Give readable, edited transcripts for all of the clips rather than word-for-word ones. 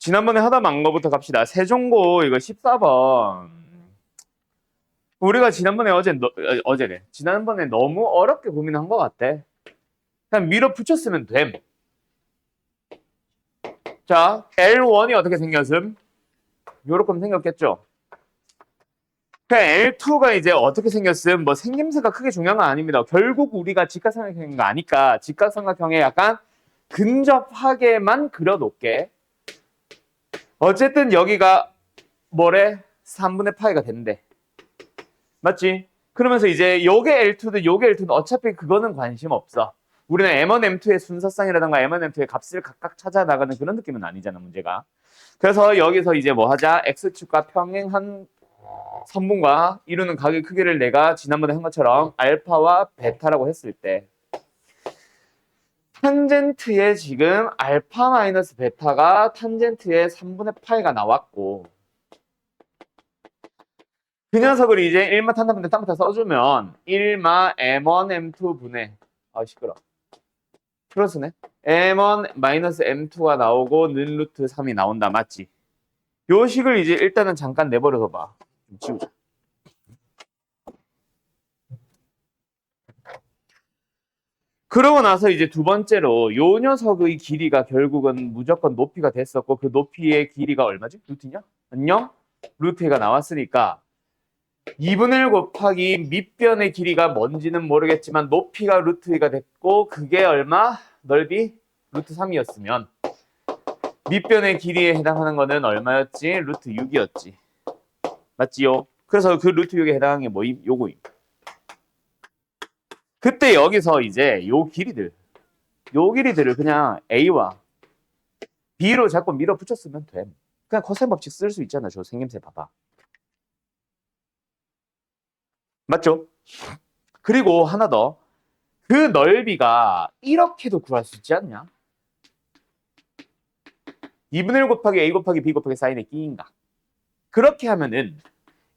지난번에 하다 만 거부터 갑시다. 세종고 이거 14번. 우리가 지난번에 어제래. 지난번에 너무 어렵게 고민한 것 같아. 그냥 밀어붙였으면 됨. 자, L1이 어떻게 생겼음? 요렇게 생겼겠죠? 그냥 L2가 이제 어떻게 생겼음? 뭐 생김새가 크게 중요한 건 아닙니다. 결국 우리가 직각삼각형인 거 아니까 직각삼각형에 약간 근접하게만 그려놓게. 어쨌든 여기가 뭐래? 3분의 파이가 된대. 맞지? 그러면서 이제 요게 L2든 요게 L2든 어차피 그거는 관심 없어. 우리는 M1, M2의 순서쌍이라든가 M1, M2의 값을 각각 찾아 나가는 그런 느낌은 아니잖아, 문제가. 그래서 여기서 이제 뭐 하자? X축과 평행한 선분과 이루는 각의 크기를 내가 지난번에 한 것처럼 알파와 베타라고 했을 때 탄젠트에 지금 알파 마이너스 베타가 탄젠트에 3분의 파이가 나왔고 그 녀석을 이제 1마 탄다분의 땀부터 써주면 1마 M1, M2 분의 시끄러 플러스네 M1 마이너스 M2가 나오고 는 루트 3이 나온다. 맞지? 요 식을 이제 일단은 잠깐 내버려둬 봐. 좀 지우자. 그러고 나서 이제 두 번째로 요 녀석의 길이가 결국은 무조건 높이가 됐었고 그 높이의 길이가 얼마지? 루트냐? 안녕? 루트 2가 나왔으니까 2분의 1 곱하기 밑변의 길이가 뭔지는 모르겠지만 높이가 루트 2가 됐고 그게 얼마? 넓이? 루트 3이었으면 밑변의 길이에 해당하는 거는 얼마였지? 루트 6이었지. 맞지요? 그래서 그 루트 6에 해당하는 게 뭐임? 요거임. 그때 여기서 이제 요 길이들을 그냥 A와 B로 자꾸 밀어붙였으면 됨. 그냥 코사인 법칙 쓸 수 있잖아. 저 생김새 봐봐. 맞죠? 그리고 하나 더. 그 넓이가 이렇게도 구할 수 있지 않냐? 2분의 1 곱하기 A 곱하기 B 곱하기 사인의 끼인가? 그렇게 하면은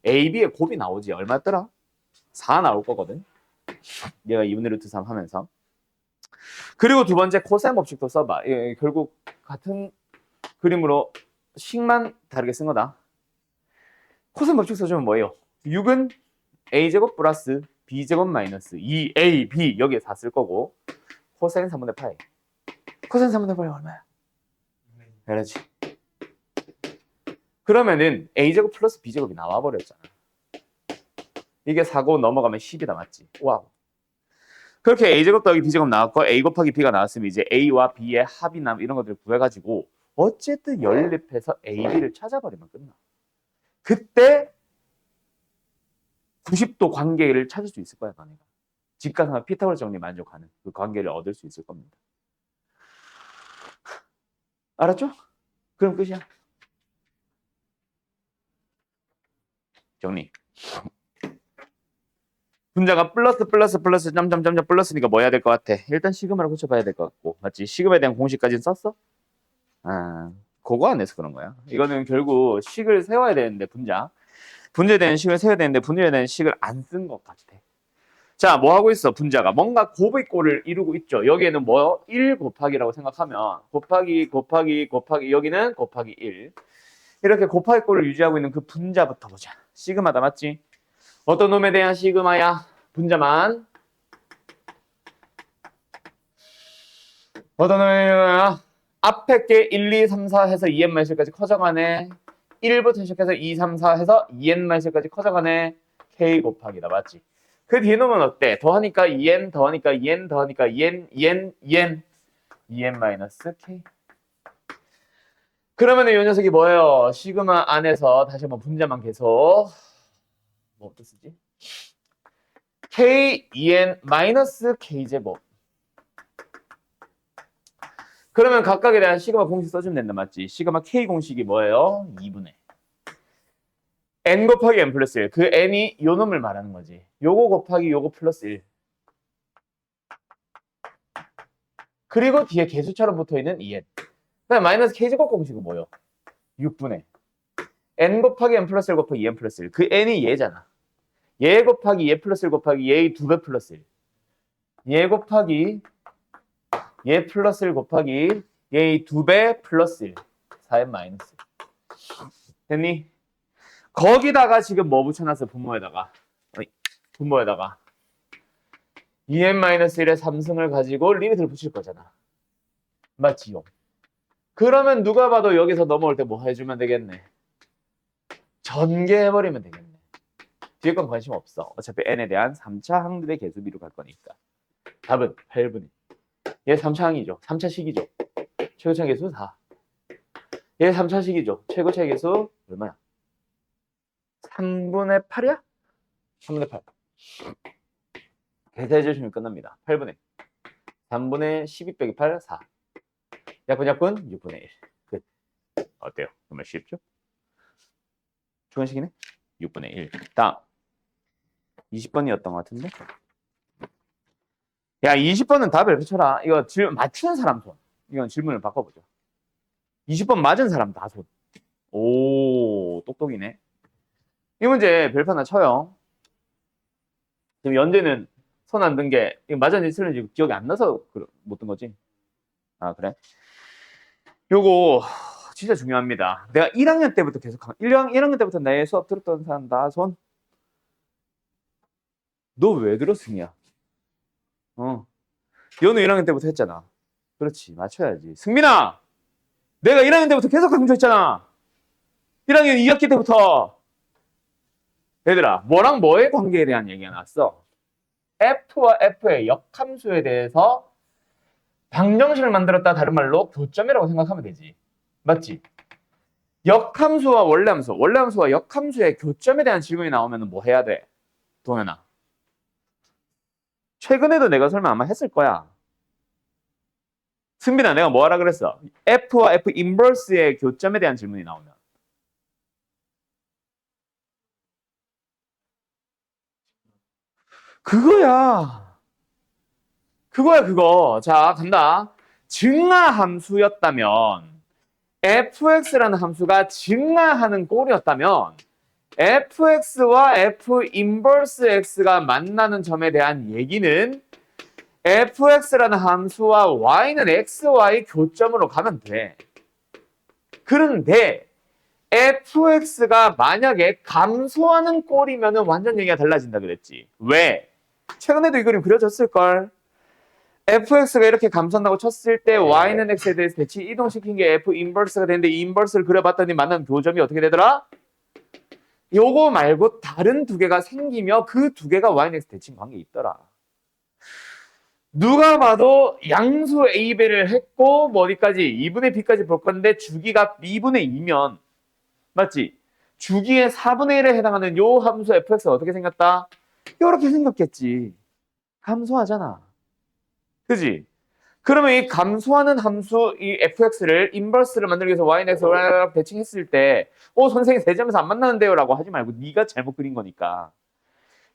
A, B의 곱이 나오지. 얼마였더라? 4 나올 거거든. 얘가 2분의 루트 3 하면서. 그리고 두 번째 코사인 법칙도 써봐. 결국 같은 그림으로 식만 다르게 쓴 거다. 코사인 법칙 써주면 뭐예요? 6은 A제곱 플러스 B제곱 마이너스 2AB 여기에 4 쓸 거고 코사인 3분의 파이. 코사인 3분의 파이 얼마야? 그렇지. 그러면은 A제곱 플러스 B제곱이 나와버렸잖아. 이게 4고 넘어가면 10이다. 맞지? 와우. 그렇게 A제곱 더하기 B제곱 나왔고 A 곱하기 B가 나왔으면 이제 A와 B의 합이나 이런 것들을 구해가지고 어쨌든 연립해서 A, B를 찾아버리면 끝나. 그때 90도 관계를 찾을 수 있을 거야, 너네가. 직각삼각 피타고라스 정리 만족하는 그 관계를 얻을 수 있을 겁니다. 알았죠? 그럼 끝이야. 정리. 분자가 플러스 점점점점 플러스니까 뭐 해야 될 것 같아? 일단 시그마를 고쳐봐야 될 것 같고. 맞지? 시그마에 대한 공식까지는 썼어? 그거 안 해서 그런 거야. 이거는 결국 식을 세워야 되는데 분자에 대한 식을 세워야 되는데 분자에 대한 식을 안 쓴 것 같아. 자, 뭐 하고 있어? 분자가 뭔가 곱의 꼴을 이루고 있죠. 여기에는 뭐 1 곱하기라고 생각하면 곱하기 여기는 곱하기 1 이렇게 곱하기 꼴을 유지하고 있는 그 분자부터 보자. 시그마다. 맞지? 어떤 놈에 대한 시그마야? 분자만. 어떤 놈이야? 앞에 게 1, 2, 3, 4 해서 2n-1까지 커져가네. 1부터 시작해서 2, 3, 4 해서 2n-1까지 커져가네. k 곱하기다. 맞지? 그 뒤에 놈은 어때? 더하니까 2n, 더하니까 2n, 더하니까 2n, 2n-k. 그러면 이 녀석이 뭐예요? 시그마 안에서 다시 한번 분자만 계속 뭐부터 쓰지? k, 2n, 마이너스 k제곱. 그러면 각각에 대한 시그마 공식 써주면 된다. 맞지? 시그마 k 공식이 뭐예요? 2분의 n 곱하기 n 플러스 1. 그 n이 요 놈을 말하는 거지. 요거 곱하기 요거 플러스 1. 그리고 뒤에 개수처럼 붙어있는 2n. 그다음 마이너스 k제곱 공식은 뭐예요? 6분의 n 곱하기 n 플러스 1 곱하기 2n 플러스 1. 그 n이 얘잖아. 얘 곱하기 얘 플러스 1 곱하기 얘의 2배 플러스 1. 얘 곱하기 얘 플러스 1 곱하기 얘의 2배 플러스 1. 4n 마이너스. 됐니? 거기다가 지금 뭐 붙여놨어? 분모에다가. 분모에다가 2n-1의 3승을 가지고 리미트를 붙일 거잖아. 맞지요? 그러면 누가 봐도 여기서 넘어올 때 뭐 해주면 되겠네? 전개해버리면 되겠네. 뒤에 건 관심 없어. 어차피 n에 대한 3차 항들의 계수비로 갈 거니까. 답은 8분의. 얘 3차 항이죠. 3차 식이죠. 최고차 계수 4. 얘 3차 식이죠. 최고차 계수 얼마야? 3분의 8이야? 3분의 8. 계산해 주시면 끝납니다. 8분의 3분의 12 빼기 8, 4. 약분 6분의 1. 끝. 어때요? 정말 쉽죠? 좋은 식이네? 6분의 1. 다음. 20번이었던 것 같은데? 야, 20번은 답을 붙여라. 이거 맞추는 사람 손. 이건 질문을 바꿔보죠. 20번 맞은 사람 다 손. 오, 똑똑이네. 이 문제 별표 하나 쳐요. 지금 연재는 손 안 든 게 맞았는지 틀렸는지 기억이 안 나서 못 든 거지. 아, 그래? 요거 진짜 중요합니다. 내가 1학년 때부터 계속 1학년 때부터 내 수업 들었던 사람 다 손. 너 왜 들어, 승희야? 너는 1학년 때부터 했잖아. 그렇지, 맞춰야지. 승민아! 내가 1학년 때부터 계속 강조했잖아. 1학년 2학기 때부터. 얘들아, 뭐랑 뭐의 관계에 대한 얘기가 나왔어. F와 F의 역함수에 대해서 방정식을 만들었다, 다른 말로 교점이라고 생각하면 되지. 맞지? 역함수와 원래함수, 원래함수와 역함수의 교점에 대한 질문이 나오면 뭐 해야 돼? 동현아. 최근에도 내가 설마 아마 했을 거야. 승빈아, 내가 뭐 하라 그랬어? F와 F 인버스의 교점에 대한 질문이 나오면. 그거야. 그거. 자, 간다. 증가함수였다면 fx라는 함수가 증가하는 꼴이었다면 fx와 f 인버스 x가 만나는 점에 대한 얘기는 fx라는 함수와 y는 xy 교점으로 가면 돼. 그런데 fx가 만약에 감소하는 꼴이면 완전 얘기가 달라진다 그랬지. 왜? 최근에도 이 그림 그려졌을걸. fx가 이렇게 감소한다고 쳤을 때 y는 x에 대해서 대칭 이동시킨 게 f 인버스가 되는데 이 인버스를 그려봤더니 만나는 교점이 어떻게 되더라? 요거 말고 다른 두 개가 생기며 그 두 개가 y는 x 대칭 관계에 있더라. 누가 봐도 양수 a배를 했고 뭐 어디까지? 2분의 b까지 볼 건데 주기가 b분의 2면 맞지? 주기의 4분의 1에 해당하는 요 함수 fx가 어떻게 생겼다? 요렇게 생겼겠지. 감소하잖아. 그지? 그러면 이 감소하는 함수 이 fx를 인버스를 만들기 위해서 y는 x를 대칭했을 때 선생님 세 점에서 안 만나는데요 라고 하지 말고 네가 잘못 그린 거니까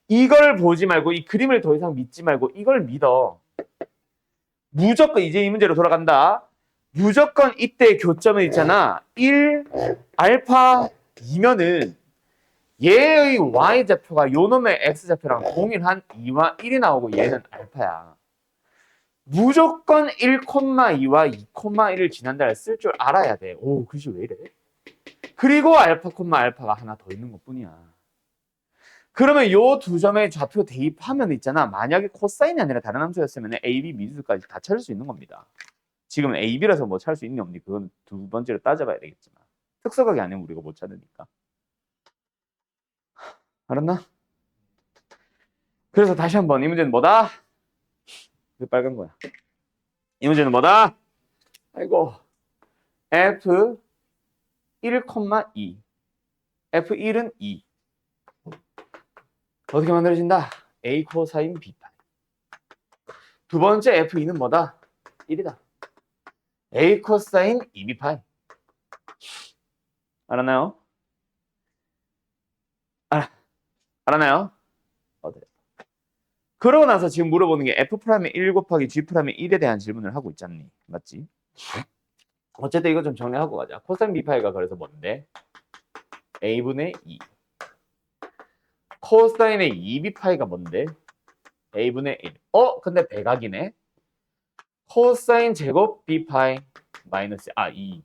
이걸 보지 말고 이 그림을 더 이상 믿지 말고 이걸 믿어. 무조건 이제 이 문제로 돌아간다. 무조건 이때 교점은 있잖아. 1 알파 2면은 얘의 y좌표가 요놈의 x좌표랑 동일한 2와 1이 나오고 얘는 알파야. 무조건 1,2와 2,1을 지난달에 쓸 줄 알아야 돼. 오, 글씨 왜 이래? 그리고 알파, 알파가 하나 더 있는 것 뿐이야. 그러면 요 두 점의 좌표 대입하면 있잖아. 만약에 코사인이 아니라 다른 함수였으면 A, B 미수까지 다 찾을 수 있는 겁니다. 지금은 A, B라서 뭐 찾을 수 있니 없니? 그건 두 번째로 따져봐야 되겠지만. 특수각이 아니면 우리가 못 찾으니까. 알았나? 그래서 다시 한번 이 문제는 뭐다? 그 빨간 거야. 이 문제는 뭐다? 아이고. F 1,2. F1은 2. 어떻게 만들어진다? A 코사인 B 파이. 두 번째 F2는 뭐다? 1이다. A 코사인 2B 파이. 알았나요? 알았나요? 그러고 나서 지금 물어보는 게 F'의 1 곱하기 G'의 1에 대한 질문을 하고 있잖니. 맞지? 어쨌든 이거 좀 정리하고 가자. 코사인 B파이가 그래서 뭔데? A분의 2. 코사인의 2B파이가 뭔데? A분의 1. 근데 배각이네. 코사인 제곱 B파이 마이너스 2.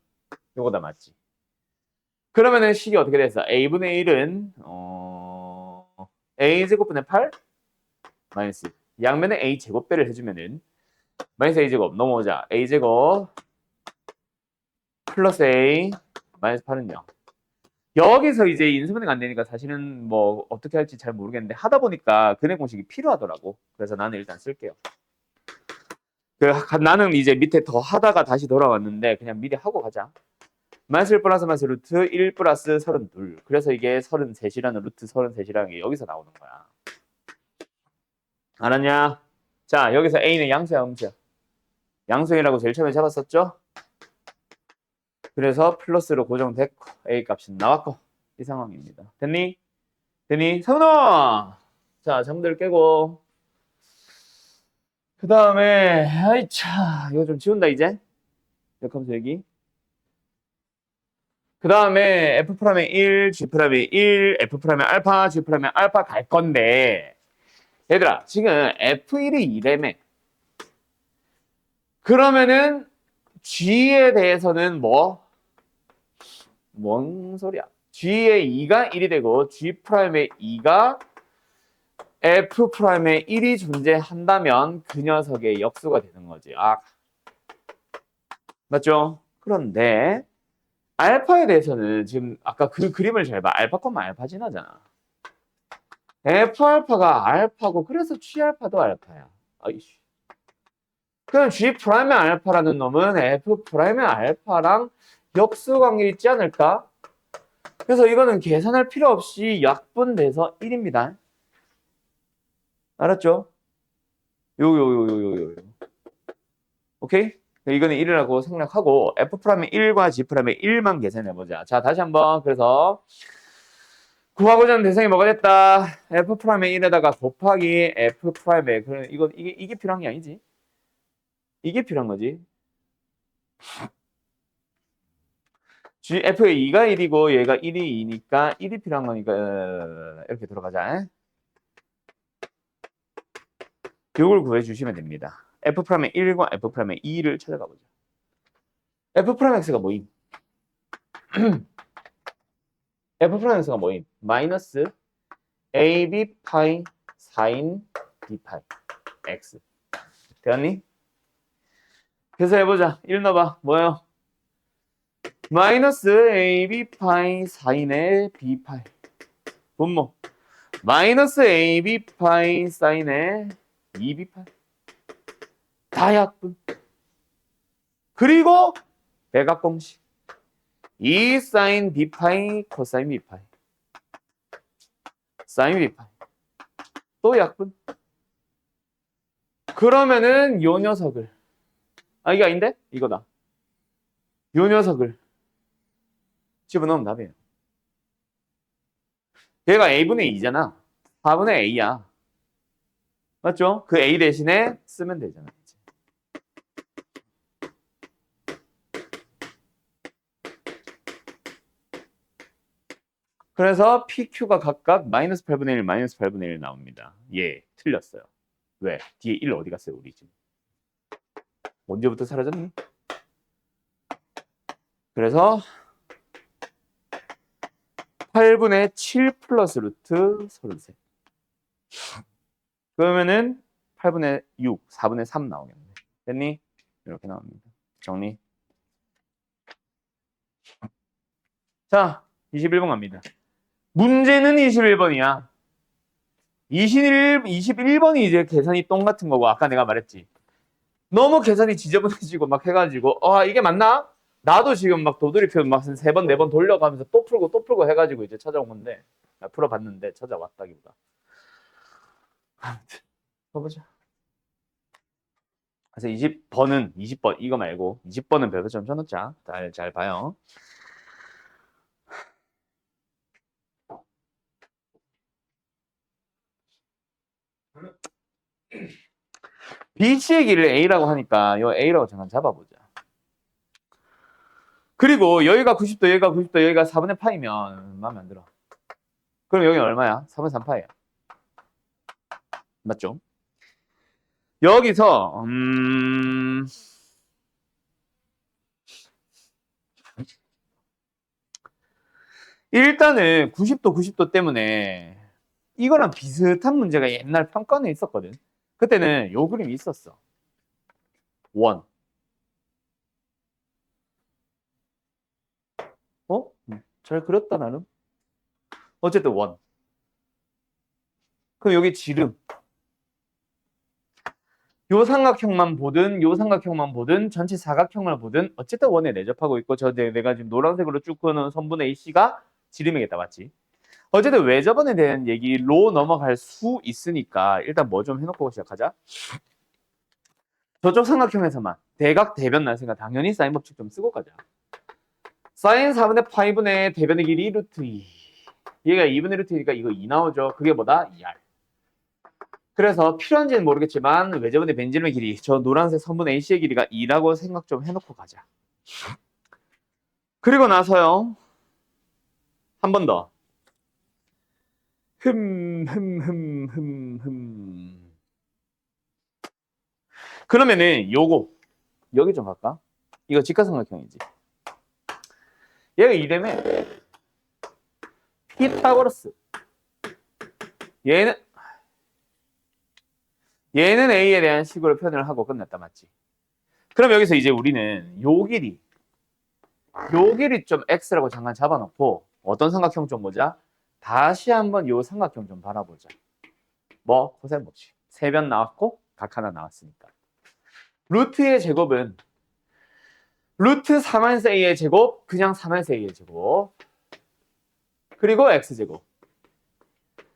요거다 맞지? 그러면은 식이 어떻게 됐어? a분의 1은 a제곱분의 8 마이너스 양면에 a제곱배를 해주면은 마이너스 a제곱 넘어오자. a제곱 플러스 a 마이너스 8은요. 여기서 이제 인수분해가 안 되니까 사실은 뭐 어떻게 할지 잘 모르겠는데 하다 보니까 근해 공식이 필요하더라고. 그래서 나는 일단 쓸게요. 나는 이제 밑에 더 하다가 다시 돌아왔는데 그냥 미리 하고 가자. 마이너스 1 플러스 마이너스 루트 1 플러스 32. 그래서 이게 33이라는 루트 33이라는 게 여기서 나오는 거야. 알았냐? 자, 여기서 A는 양수야, 음수야? 양수이라고 제일 처음에 잡았었죠? 그래서 플러스로 고정됐고 A 값은 나왔고 이 상황입니다. 됐니? 됐니? 성훈아! 자, 잠들 깨고 그 다음에 아이차 이거 좀 지운다 이제 역함수 얘기 그 다음에 F'의 1, G'의 1, F'의 알파, G'의 알파 갈 건데 얘들아 지금 F1이 2래매 그러면은 G에 대해서는 뭔 소리야? G의 2가 1이 되고 G'의 2가 F'의 1이 존재한다면 그 녀석의 역수가 되는 거지. 아, 맞죠? 그런데 알파에 대해서는 지금 아까 그 그림을 잘 봐. 알파, 알파 지나잖아. F알파가 알파고 그래서 G알파도 알파야. 아이씨. 그럼 G'의 알파라는 놈은 F'의 알파랑 역수 관계 있지 않을까? 그래서 이거는 계산할 필요 없이 약분돼서 1입니다. 알았죠? 요. 오케이? 이거는 1이라고 생략하고 F'의 1과 G'의 1만 계산해보자. 자, 다시 한번. 그래서 구하고자 하는 대상이 뭐가 됐다? F'의 1에다가 곱하기 F'의 그럼 이게 필요한 게 아니지? 이게 필요한 거지. F의 2가 1이고 얘가 1이 2니까 1이 필요한 거니까 이렇게 들어가자. 이걸 구해 주시면 됩니다. F'의 1과 F'의 2를 찾아가 보자. F'X가 뭐임? F'X가 뭐임? 마이너스 AB 파이 사인 B 파이 X. 되었니? 그래서 해보자. 1 넣어봐. 뭐예요? 마이너스 AB 파이 사인의 B 파이. 분모. 마이너스 AB 파이 사인의 2B 파이. 다 약분. 그리고 대각공식. 2 사인 B 파이 코사인 B 파이. 사인 B 파이. 또 약분. 그러면은 요 녀석을 이게 아닌데? 이거다. 요 녀석을 집어넣으면 답이에요. 얘가 A분의 2잖아. 4분의 A야. 맞죠? 그 A 대신에 쓰면 되잖아. 그래서 PQ가 각각 마이너스 8분의 1, 마이너스 8분의 1 나옵니다. 예, 틀렸어요. 왜? 뒤에 1 어디 갔어요, 우리 지금? 언제부터 사라졌니? 그래서 8분의 7 플러스 루트 33. 그러면은 8분의 6, 4분의 3 나오겠네. 됐니? 이렇게 나옵니다. 정리. 자, 21번 갑니다. 문제는 21번이야. 21번이 이제 계산이 똥 같은 거고, 아까 내가 말했지. 너무 계산이 지저분해지고 막 해가지고, 이게 맞나? 나도 지금 막 도돌이표 막 3번, 4번 돌려가면서 또 풀고 해가지고 이제 찾아온 건데, 풀어봤는데 찾아왔다기보다. 아무튼, 해보자. 그래서 20번, 이거 말고, 20번은 별표 좀 쳐놓자. 잘 봐요. B씨의 길을 A라고 하니까 이 A라고 잠깐 잡아보자. 그리고 여기가 90도, 여기가 90도, 여기가 4분의 파이면 마음에 안 들어. 그럼 여기 얼마야? 4분의 3파이야. 맞죠? 여기서 일단은 90도 90도 때문에 이거랑 비슷한 문제가 옛날 평가원에 있었거든. 그때는 요 그림이 있었어. 원. 어? 잘 그렸다 나름. 어쨌든 원. 그럼 여기 지름. 요 삼각형만 보든 요 삼각형만 보든 전체 사각형만 보든 어쨌든 원에 내접하고 있고 저 내가 지금 노란색으로 쭉 그어놓은 선분의 AC가 지름이겠다. 맞지? 어쨌든 외접원에 대한 얘기로 넘어갈 수 있으니까 일단 뭐 좀 해놓고 시작하자. 저쪽 삼각형에서만 대각 대변 나왔으니까 당연히 사인 법칙 좀 쓰고 가자. 사인 4분의 파이분의 대변의 길이 루트 2. 얘가 2분의 루트니까 이거 2 나오죠. 그게 뭐다? 2R. 그래서 필요한지는 모르겠지만 외접원의 벤지름의 길이 저 노란색 선분 AC의 길이가 2라고 생각 좀 해놓고 가자. 그리고 나서요. 한 번 더. 그러면은 요거 여기 좀 갈까? 이거 직각삼각형이지. 얘가 이래면 피타고라스. 얘는 A에 대한 식으로 표현을 하고 끝났다. 맞지? 그럼 여기서 이제 우리는 요 길이 좀 X라고 잠깐 잡아놓고 어떤 삼각형 좀 보자. 다시 한번 요 삼각형 좀 바라보자. 뭐 코사인 법칙. 세 변 나왔고 각 하나 나왔으니까. 루트의 제곱은 루트 4-A의 제곱 그냥 4-A의 제곱 그리고 X제곱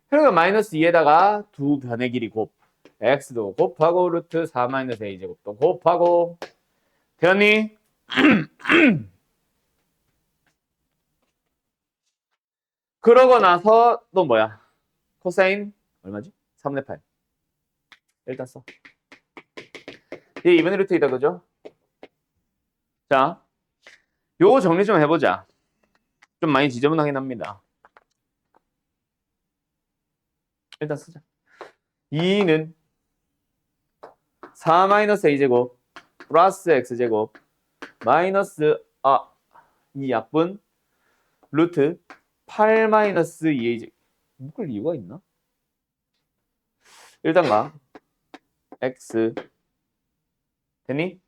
그리고 마이너스 2에다가 두 변의 길이 곱 X도 곱하고 루트 4-A 제곱도 곱하고 되었니? 그러고 나서 또 뭐야? 코사인 얼마지? 3분의 8 일단 써. 얘 2분의 루트 2다 그죠? 자, 요거 정리 좀 해보자. 좀 많이 지저분하긴 합니다. 일단 쓰자. 2는 4-A제곱 플러스 X제곱 마이너스 이 약분 루트 8-2A제곱 묶을 이유가 있나? 일단 가 X 됐니?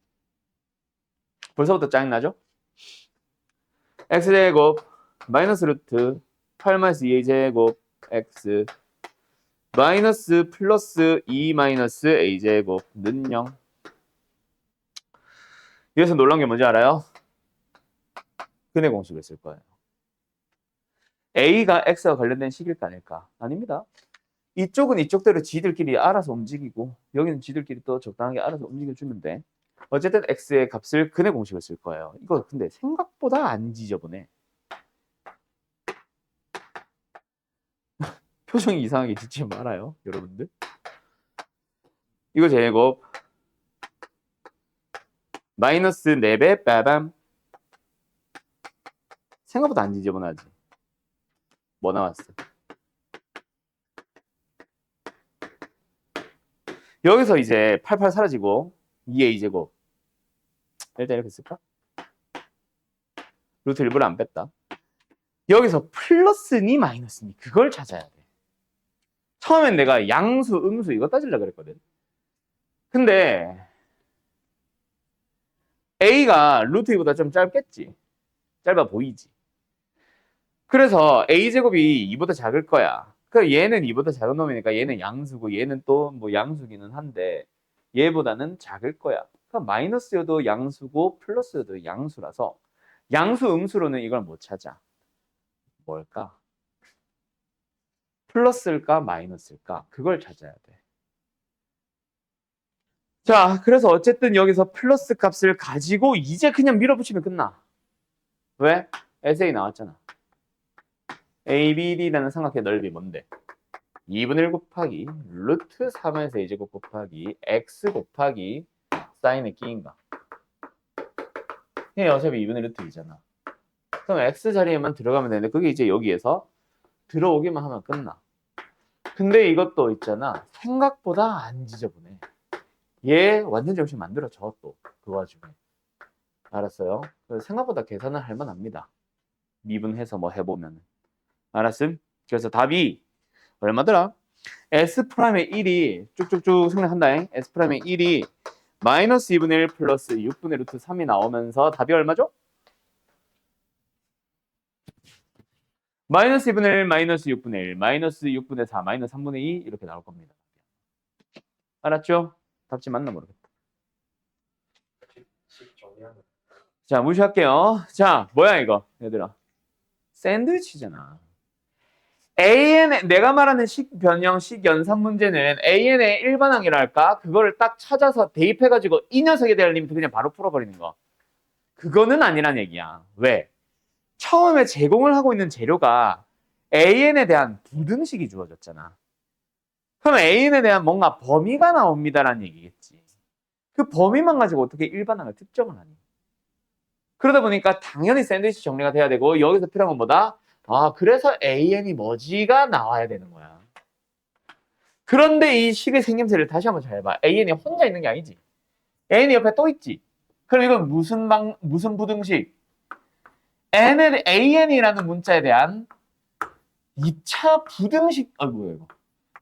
벌써부터 짜증나죠? X제곱 마이너스 루트 8-2A제곱 X 마이너스 플러스 2-A제곱는 0. 여기서 놀란 게 뭔지 알아요? 근의 공식을 쓸 거예요. A가 X와 관련된 식일까 아닐까? 아닙니다. 이쪽은 이쪽대로 지들끼리 알아서 움직이고 여기는 지들끼리 또 적당하게 알아서 움직여주는데 어쨌든 X의 값을 근의 공식을 쓸 거예요. 이거 근데 생각보다 안 지저분해. 표정이 이상하게 짓지 말아요, 여러분들. 이거 제곱 마이너스 4배 빠밤. 생각보다 안 지저분하지. 뭐 나왔어? 여기서 이제 88 사라지고 2A제곱 일단 이렇게 쓸까? 루트 일부러 안 뺐다. 여기서 플러스니 마이너스니 그걸 찾아야 돼. 처음엔 내가 양수, 음수 이거 따지려고 그랬거든. 근데 A가 루트 2보다 좀 짧겠지. 짧아 보이지. 그래서 A제곱이 2보다 작을 거야. 그 얘는 2보다 작은 놈이니까 얘는 양수고 얘는 또 뭐 양수기는 한데 얘보다는 작을 거야. 그럼 마이너스여도 양수고 플러스여도 양수라서 양수, 음수로는 이걸 못 찾아. 뭘까? 플러스일까 마이너스일까? 그걸 찾아야 돼. 자, 그래서 어쨌든 여기서 플러스 값을 가지고 이제 그냥 밀어붙이면 끝나. 왜? SA 나왔잖아. ABD라는 삼각형의 넓이 뭔데? 2분의 1 곱하기 루트 3-A제곱 곱하기 X 곱하기 사인의 끼인가? 얘 어차피 2분의 루트 2잖아. 그럼 X 자리에만 들어가면 되는데 그게 이제 여기에서 들어오기만 하면 끝나. 근데 이것도 있잖아. 생각보다 안 지저분해. 얘 완전 정신 만들어줘 또 그 와중에. 알았어요? 생각보다 계산을 할 만합니다. 미분해서 뭐 해보면. 알았음? 그래서 답이 얼마더라? S'의 1이 쭉쭉쭉 생략한다. S'의 1이 마이너스 2분의 1 플러스 6분의 루트 3이 나오면서 답이 얼마죠? 마이너스 2분의 1, 마이너스 6분의 1, 마이너스 6분의 4, 마이너스 3분의 2 이렇게 나올 겁니다. 알았죠? 답지 맞나 모르겠다. 자, 무시할게요. 자, 뭐야 이거 얘들아. 샌드위치잖아. AN의 내가 말하는 식 변형 식 연산 문제는 AN의 일반항이랄까? 그거를 딱 찾아서 대입해가지고 이 녀석에 대한 리미트 그냥 바로 풀어버리는 거. 그거는 아니란 얘기야. 왜? 처음에 제공을 하고 있는 재료가 AN에 대한 부등식이 주어졌잖아. 그럼 AN에 대한 뭔가 범위가 나옵니다라는 얘기겠지. 그 범위만 가지고 어떻게 일반항을 특정을 하니? 그러다 보니까 당연히 샌드위치 정리가 돼야 되고 여기서 필요한 건 뭐다? 아, 그래서 AN이 뭐지가 나와야 되는 거야. 그런데 이 식의 생김새를 다시 한번 잘 봐. AN이 혼자 있는 게 아니지. AN이 옆에 또 있지. 그럼 이건 무슨 부등식? AN이라는 문자에 대한 2차 부등식, 뭐야 이거?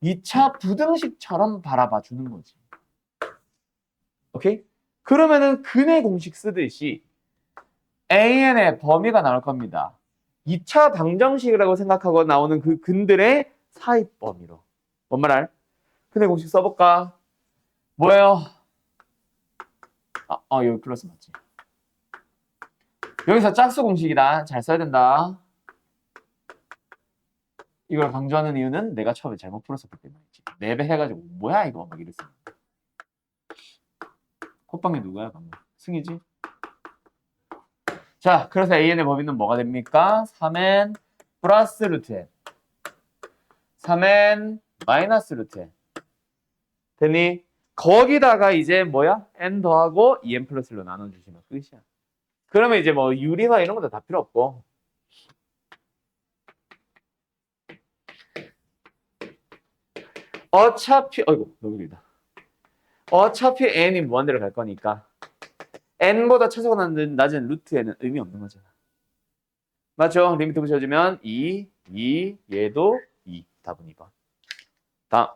2차 부등식처럼 바라봐 주는 거지. 오케이? 그러면은 근의 공식 쓰듯이 AN의 범위가 나올 겁니다. 2차 방정식이라고 생각하고 나오는 그 근들의 사입 범위로. 뭔 말? 근의 공식 써볼까? 뭐예요? 여기 플러스 맞지? 여기서 짝수 공식이다. 잘 써야 된다. 이걸 강조하는 이유는 내가 처음에 잘못 풀었었기 때문이지. 4배 해가지고 뭐야 이거 막 이랬어. 콧방에 누구야 방금? 승희지? 자, 그래서 AN의 범위는 뭐가 됩니까? 3n 플러스 루트 n 3n 마이너스 루트 n 됐니? 거기다가 이제 뭐야? n 더하고 2n 플러스 1로 나눠주시면 끝이야. 그러면 이제 뭐 유리화 이런 것도 다 필요 없고 어차피 너무 길다. 어차피 n이 무한대로 갈 거니까 n보다 최소가 낮은 루트 n은 의미 없는 거잖아. 맞죠? 리미트 붙여주면 2, 얘도 2. 답은 2번. 다음.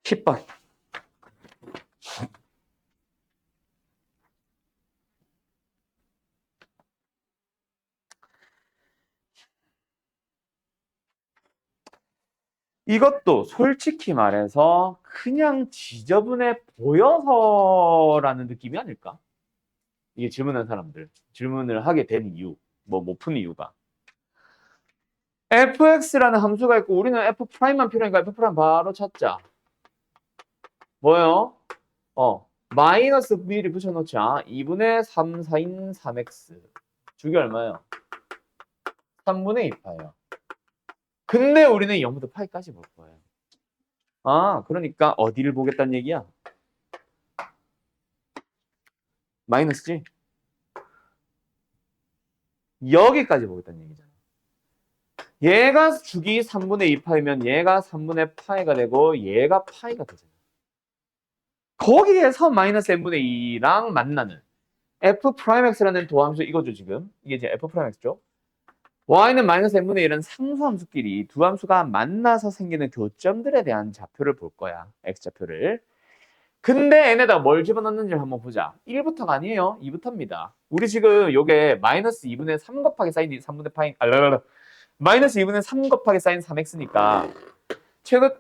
10번. 이것도 솔직히 말해서 그냥 지저분해 보여서라는 느낌이 아닐까? 이게 질문한 사람들. 질문을 하게 된 이유. 못 푼 이유가. fx라는 함수가 있고 우리는 f'만 필요하니까 f'만 바로 찾자. 뭐예요? 마이너스 v를 붙여놓자. 2분의 3, 4인 3x. 주기 얼마예요? 3분의 2파예요. 근데 우리는 0부터 파이까지 볼 거예요. 그러니까 어디를 보겠다는 얘기야? 마이너스지? 여기까지 보겠다는 얘기잖아. 얘가 주기 3분의 2파이면 얘가 3분의 파이가 되고 얘가 파이가 되잖아. 거기에서 마이너스 n분의 2랑 만나는 f'x라는 도함수 이거죠 지금. 이게 이제 f'x죠. y는 마이너스 n분의 1은 상수함수끼리 두 함수가 만나서 생기는 교점들에 대한 좌표를 볼 거야. x좌표를. 근데 n에다가 뭘 집어넣는지를 한번 보자. 1부터가 아니에요. 2부터입니다. 우리 지금 요게 마이너스 2분의 3 곱하기 사인 3분의 파이 마이너스 2분의 3 곱하기 사인 3x니까 최근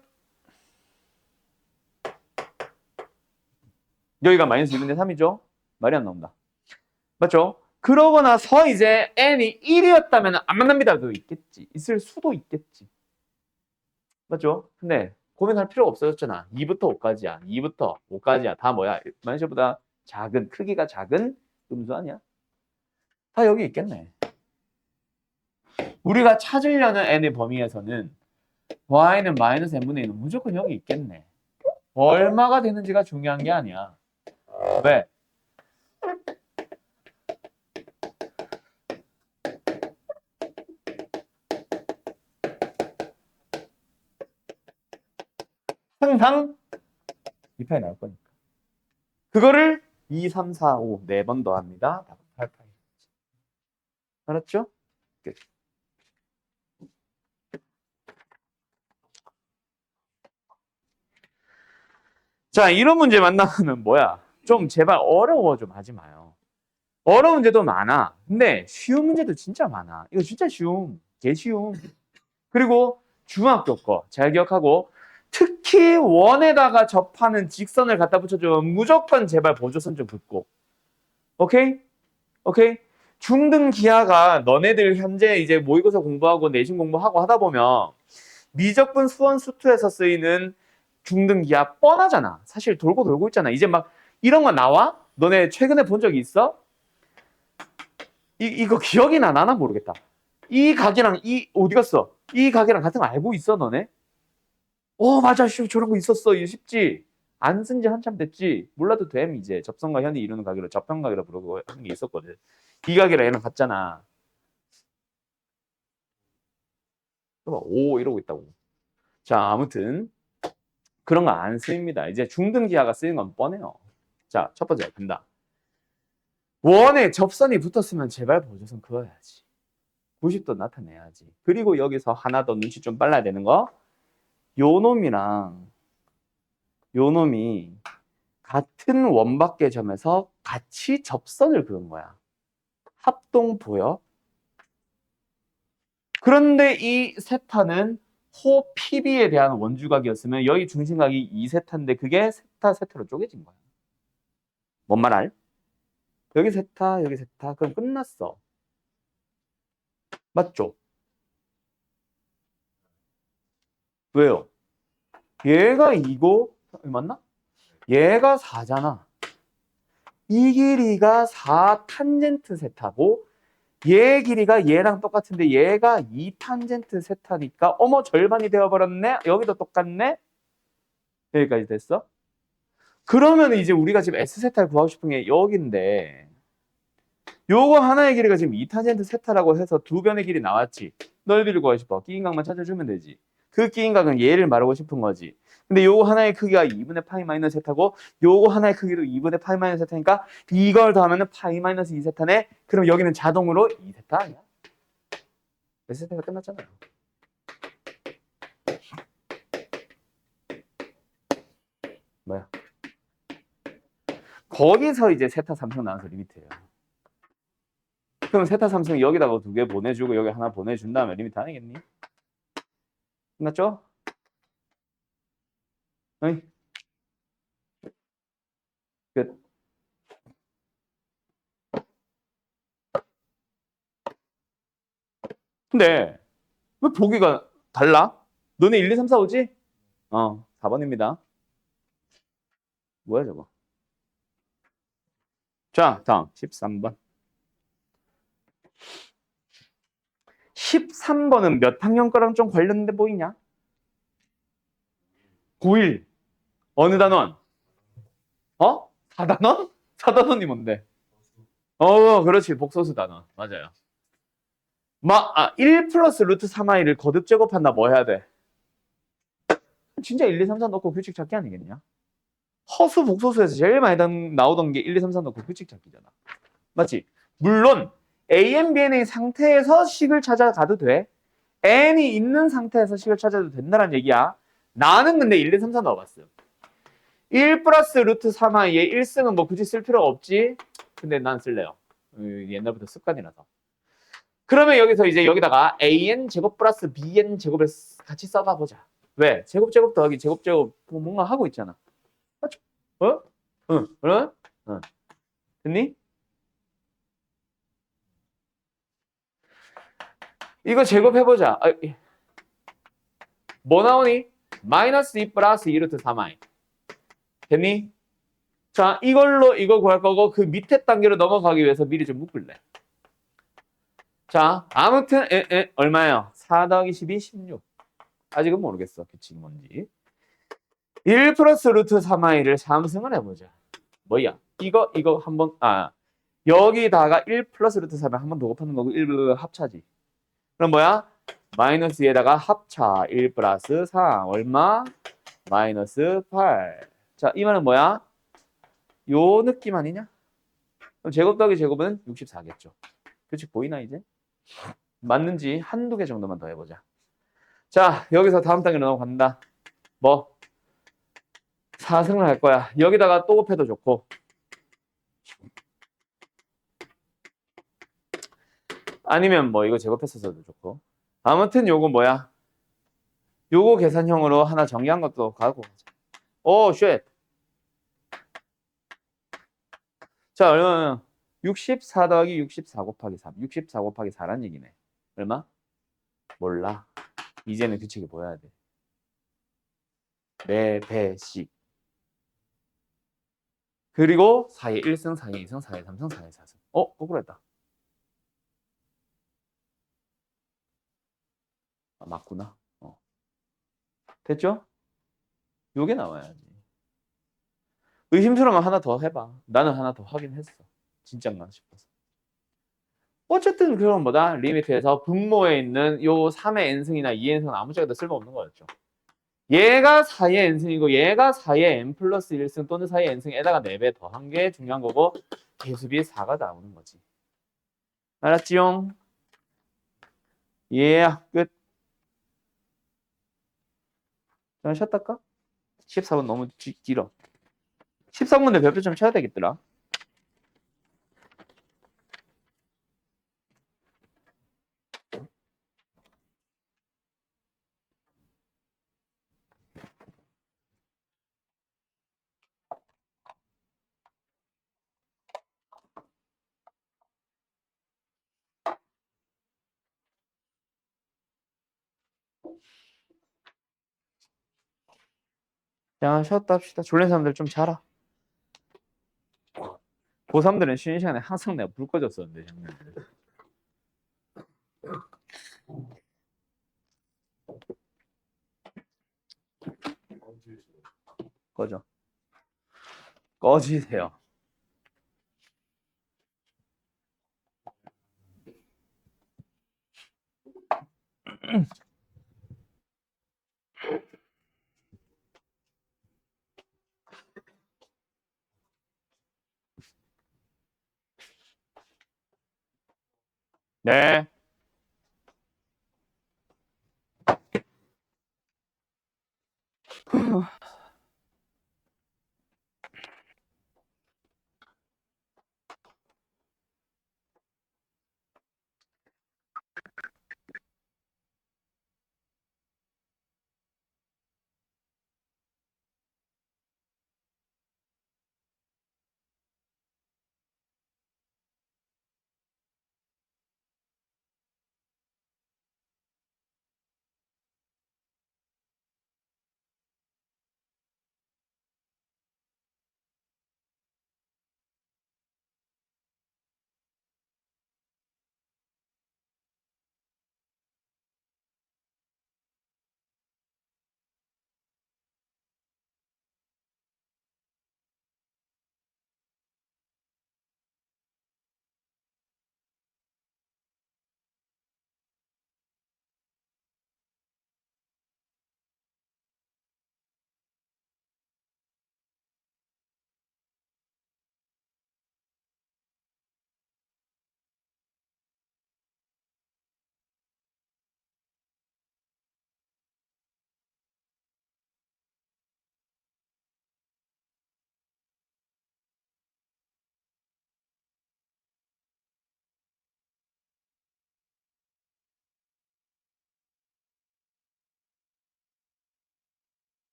여기가 마이너스 2분의 3이죠? 말이 안 나온다. 맞죠? 그러고 나서 이제 n이 1이었다면 안 만납니다도 있겠지. 있을 수도 있겠지. 맞죠? 근데 고민할 필요가 없어졌잖아. 2부터 5까지야. 2부터 5까지야. 다 뭐야? 마이너스보다 작은, 크기가 작은 음수 아니야? 다 여기 있겠네. 우리가 찾으려는 n의 범위에서는 y는 마이너스 n분의 1은 무조건 여기 있겠네. 얼마가 되는지가 중요한 게 아니야. 왜? 항상 2파이 나올 거니까. 그거를 2, 3, 4, 5 4번 더합니다. 8, 8. 알았죠? 끝. 자, 이런 문제 만나면 뭐야? 좀 제발 어려워 좀 하지 마요. 어려운 문제도 많아. 근데 쉬운 문제도 진짜 많아. 이거 진짜 쉬움. 개 쉬움. 그리고 중학교 거 잘 기억하고 특히 원에다가 접하는 직선을 갖다 붙여주면 무조건 제발 보조선 좀 긋고. 오케이? 오케이? 중등 기하가 너네들 현재 이제 모의고사 공부하고 내신 공부하고 하다 보면 미적분 수원 수투에서 쓰이는 중등 기하 뻔하잖아. 사실 돌고 돌고 있잖아. 이제 막 이런 거 나와? 너네 최근에 본 적이 있어? 이거 기억이 나나 모르겠다. 이 각이랑 이 어디 갔어? 이 각이랑 같은 거 알고 있어 너네? 맞아. 저런 거 있었어. 이거 쉽지? 안 쓴 지 한참 됐지? 몰라도 됨 이제. 접선과 현이 이루는 각이로 접편각이라 부르고 하는 게 있었거든. 이 각이랑 얘랑 같잖아. 오 이러고 있다고. 자 아무튼 그런 거 안 쓰입니다. 이제 중등 기하가 쓰이는 건 뻔해요. 자 첫 번째 간다. 원에 접선이 붙었으면 제발 보조선 그어야지. 90도 나타내야지. 그리고 여기서 하나 더 눈치 좀 빨라야 되는 거. 요 놈이랑 요 놈이 같은 원밖의 점에서 같이 접선을 그은 거야. 합동 보여? 그런데 이 세타는 호 PB에 대한 원주각이었으면 여기 중심각이 2세타인데 그게 세타로 쪼개진 거야. 뭔 말 알? 여기 세타, 여기 세타. 그럼 끝났어. 맞죠? 왜요? 얘가 2고 맞나? 얘가 4잖아. 이 길이가 4 탄젠트 세타고 얘 길이가 얘랑 똑같은데 얘가 2 탄젠트 세타니까 어머 절반이 되어버렸네? 여기도 똑같네? 여기까지 됐어? 그러면 이제 우리가 지금 S세타를 구하고 싶은 게 여기인데 요거 하나의 길이가 지금 2 탄젠트 세타라고 해서 두 변의 길이 나왔지. 넓이를 구하고 싶어. 끼인각만 찾아주면 되지. 그 끼인각은 얘를 말하고 싶은 거지. 근데 요거 하나의 크기가 2분의 파이 마이너스 세타고 요거 하나의 크기도 2분의 파이 마이너스 세타니까 이걸 더하면 파이 마이너스 2세타네. 그럼 여기는 자동으로 2세타 아니야? S세타가 끝났잖아요. 뭐야? 거기서 이제 세타 삼성 나와서 리미트예요. 그럼 세타 삼성 여기다가 2개 보내주고 여기 하나 보내준 다음에 리미트 아니겠니? 끝났죠? 어이? 끝. 근데 왜 보기가 달라? 너네 1, 2, 3, 4, 5지? 4번입니다. 뭐야 저거? 자, 다음 13번. 13번은 몇 학년 거랑 좀 관련돼 보이냐? 9일. 어느 단원? 4단원? 4단원이 뭔데? 그렇지. 복소수 단원. 맞아요. 1 플러스 루트 3i를 거듭 제곱한다 뭐 해야 돼? 진짜 1, 2, 3, 4 넣고 규칙 찾기 아니겠냐? 허수 복소수에서 제일 많이 나오던 게 1, 2, 3, 4 넣고 규칙 찾기잖아. 맞지? 물론 AN, BN의 상태에서 식을 찾아가도 돼. N이 있는 상태에서 식을 찾아도 된다는 얘기야. 나는 근데 1, 2, 3, 4 넣어봤어. 1 플러스 루트 3i의 1승은 뭐 굳이 쓸 필요가 없지. 근데 난 쓸래요. 옛날부터 습관이라서. 그러면 여기서 이제 여기다가 AN 제곱 플러스 BN 제곱을 같이 써가 보자. 왜? 제곱 더하기 제곱 뭐 뭔가 하고 있잖아. 맞죠? 응. 그래? 응. 됐니? 이거 제곱해보자. 뭐 나오니? 마이너스 2 플러스 2 루트 3i. 됐니? 자, 이걸로 이거 구할 거고 그 밑에 단계로 넘어가기 위해서 미리 좀 묶을래. 자, 아무튼 얼마예요? 4 더하기 12, 16. 아직은 모르겠어. 규칙이 뭔지. 1 플러스 루트 3i를 삼승을 해보자. 뭐야? 이거 한번 여기다가 1 플러스 루트 3i 한 번 더 곱하는 거고 1 합차지. 그럼 뭐야? 마이너스 에다가 합차 1 플러스 3 얼마? 마이너스 8. 자, 이 말은 뭐야? 요 느낌 아니냐? 그럼 제곱 더하기 제곱은 64겠죠. 규칙 보이나 이제? 맞는지 한두 개 정도만 더 해보자. 자, 여기서 다음 단계로 넘어간다. 뭐? 4승을 할 거야. 여기다가 또 곱해도 좋고. 아니면 뭐 이거 제곱했어도 좋고. 아무튼 요거 뭐야? 요거 계산형으로 하나 정리한 것도 가고 가자. 오, 쉣. 자, 얼마나? 64 더하기 64 곱하기 3. 64 곱하기 4란 얘기네. 얼마? 몰라. 이제는 규칙이 보여야 돼. 4배씩. 그리고 4의 1승, 4의 2승, 4의 3승, 4의 4승. 거꾸로 했다. 아, 맞구나. 됐죠? 요게 나와야지. 의심스러우면 하나 더 해봐. 나는 하나 더 하긴 했어. 진짠가 싶어서. 어쨌든 그런 뭐다? 리미트에서 분모에 있는 요 3의 n승이나 2의 n승은 아무 쪽에도 쓸모없는 거였죠. 얘가 4의 n승이고 얘가 4의 n 플러스 1승 또는 4의 n승에다가 4배 더한 게 중요한 거고 개수비 4가 나오는 거지. 알았지용? 예, 끝. 자, 쉬었다까? 14분 너무 길어. 13분에 별표 좀 쳐야 되겠더라. 자, 쉬었다 합시다. 졸린 사람들 좀 자라. 고3들은 쉬는 시간에 항상 내가 불 꺼졌었는데, 작년에. 꺼져. 꺼지세요. 네.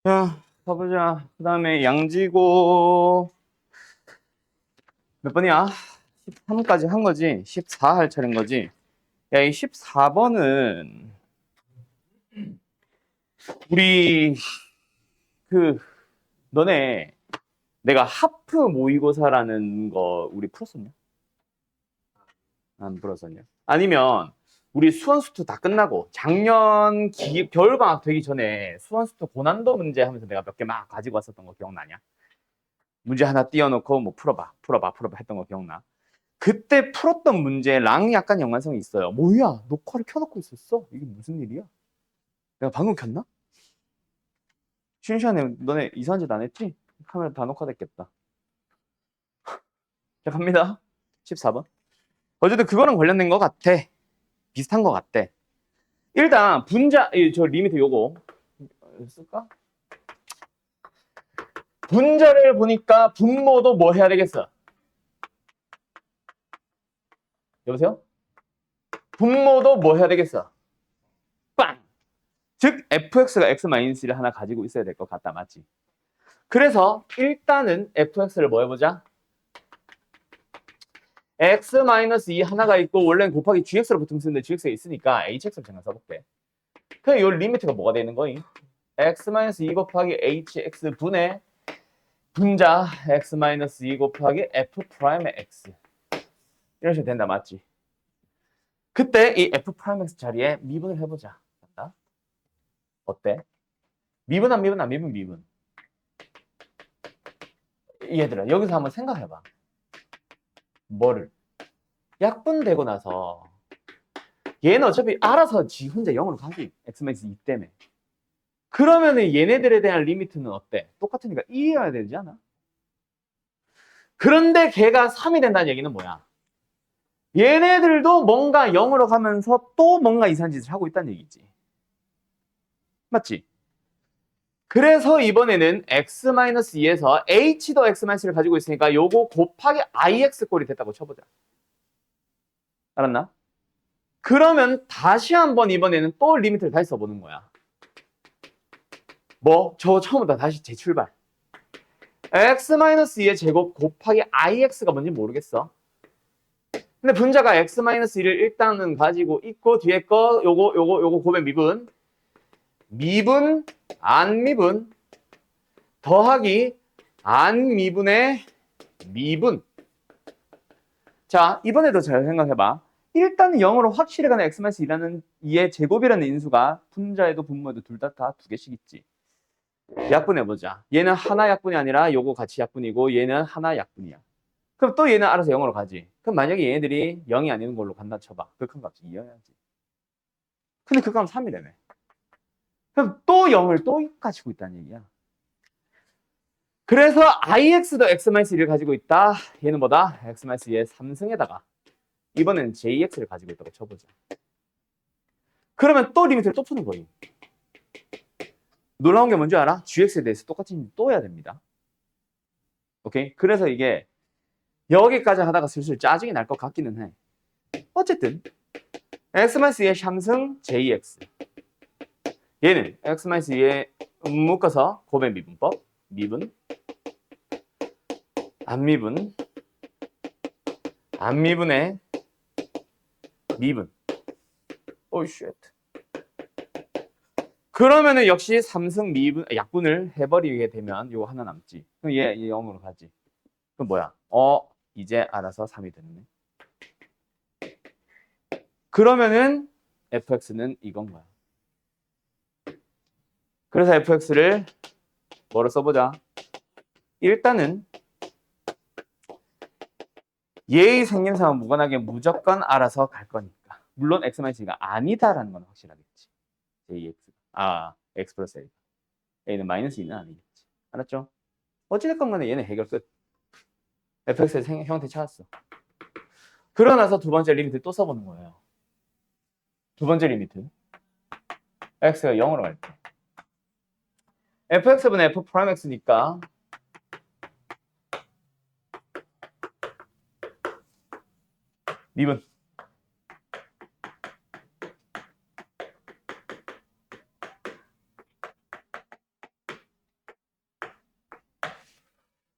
자, 가보자. 그 다음에 양지고 몇 번이야? 13까지 한 거지? 14 할 차례인 거지? 야, 이 14번은 우리 그 너네 내가 하프 모의고사라는 거 우리 풀었었냐? 안 풀었었냐? 아니면 우리 수원수투 다 끝나고 작년 겨울방학 되기 전에 수원수투 고난도 문제 하면서 내가 몇 개 막 가지고 왔었던 거 기억나냐? 문제 하나 띄워놓고 뭐 풀어봐 했던 거 기억나? 그때 풀었던 문제랑 약간 연관성이 있어요. 뭐야? 녹화를 켜놓고 있었어? 이게 무슨 일이야? 내가 방금 켰나? 쉬는 시간에 너네 이상한 짓 안 했지? 카메라 다 녹화됐겠다. 자, 갑니다. 14번. 어쨌든 그거랑 관련된 것 같아. 비슷한 것 같아. 일단 분자, 저 리미트 요거 쓸까? 분자를 보니까 분모도 뭐 해야 되겠어? 여보세요? 분모도 뭐 해야 되겠어? 빵! 즉 fx가 x-1을 하나 가지고 있어야 될 것 같다. 맞지? 그래서 일단은 fx를 뭐 해보자? x-2 하나가 있고 원래는 곱하기 gx로 보통 쓰는데 gx가 있으니까 hx를 잠깐 써볼게. 그럼 이 리미트가 뭐가 되는 거임? x-2 곱하기 hx 분의 분자 x-2 곱하기 f'의 x 이런 식으로 된다. 맞지? 그때 이 f'x 자리에 미분을 해보자. 맞다? 어때? 미분 안 미분 안 미분 미분. 얘들아 여기서 한번 생각해봐. 뭐를? 약분되고 나서 얘는 어차피 알아서 지 혼자 0으로 가지. x-2 때문에. 그러면은 얘네들에 대한 리미트는 어때? 똑같으니까 2여야 되지 않아? 그런데 걔가 3이 된다는 얘기는 뭐야? 얘네들도 뭔가 0으로 가면서 또 뭔가 이상한 짓을 하고 있다는 얘기지. 맞지? 그래서 이번에는 x-2에서 h도 x-를 가지고 있으니까 요거 곱하기 ix 꼴이 됐다고 쳐보자. 알았나? 그러면 다시 한번 이번에는 또 리미트를 다시 써보는 거야. 뭐? 저 처음부터 다시 재출발. x-2의 제곱 곱하기 ix가 뭔지 모르겠어. 근데 분자가 x-1을 일단은 가지고 있고 뒤에 거 요거 곱의 미분 안 미분 더하기 안 미분의 미분. 자, 이번에도 잘 생각해봐. 일단 0으로 확실히 가는 x-2라는 2의 제곱이라는 인수가 분자에도 분모에도 둘 다 두 개씩 있지. 약분해보자. 얘는 하나 약분이 아니라 요거 같이 약분이고 얘는 하나 약분이야. 그럼 또 얘는 알아서 0으로 가지. 그럼 만약에 얘네들이 0이 아닌 걸로 간다 쳐봐. 극한 값이 2여야지. 근데 극한 3이라며. 그럼 또 0을 또 가지고 있다는 얘기야. 그래서 ix도 x-1을 가지고 있다. 얘는 뭐다? x-2의 3승에다가 이번엔 jx를 가지고 있다고 쳐보자. 그러면 또 리미트를 또 푸는 거예요. 놀라운 게 뭔지 알아? gx에 대해서 똑같은 또 해야 됩니다. 오케이? 그래서 이게 여기까지 하다가 슬슬 짜증이 날 것 같기는 해. 어쨌든 x-2의 3승 jx 얘는 x-2에 묶어서 곱의 미분법 미분 안 미분의 미분. 오이 쉣. 그러면은 역시 3승 미분 약분을 해버리게 되면 요거 하나 남지. 그럼 얘 0으로 가지. 그럼 뭐야? 이제 알아서 3이 됐네. 그러면은 fx는 이건 거야. 그래서 fx를 뭐로 써보자. 일단은 얘의 생김새와 무관하게 무조건 알아서 갈 거니까. 물론 x-가 아니다라는 건 확실하겠지. jx. x 플러스 a. a는 마이너스 2는 아니겠지. 알았죠? 어찌됐건 간에 얘는 해결 끝. fx의 형태 찾았어. 그러고 나서 두 번째 리미트 또 써보는 거예요. 두 번째 리미트. x가 0으로 갈 때. fx분의 f 프라임 x니까 미분.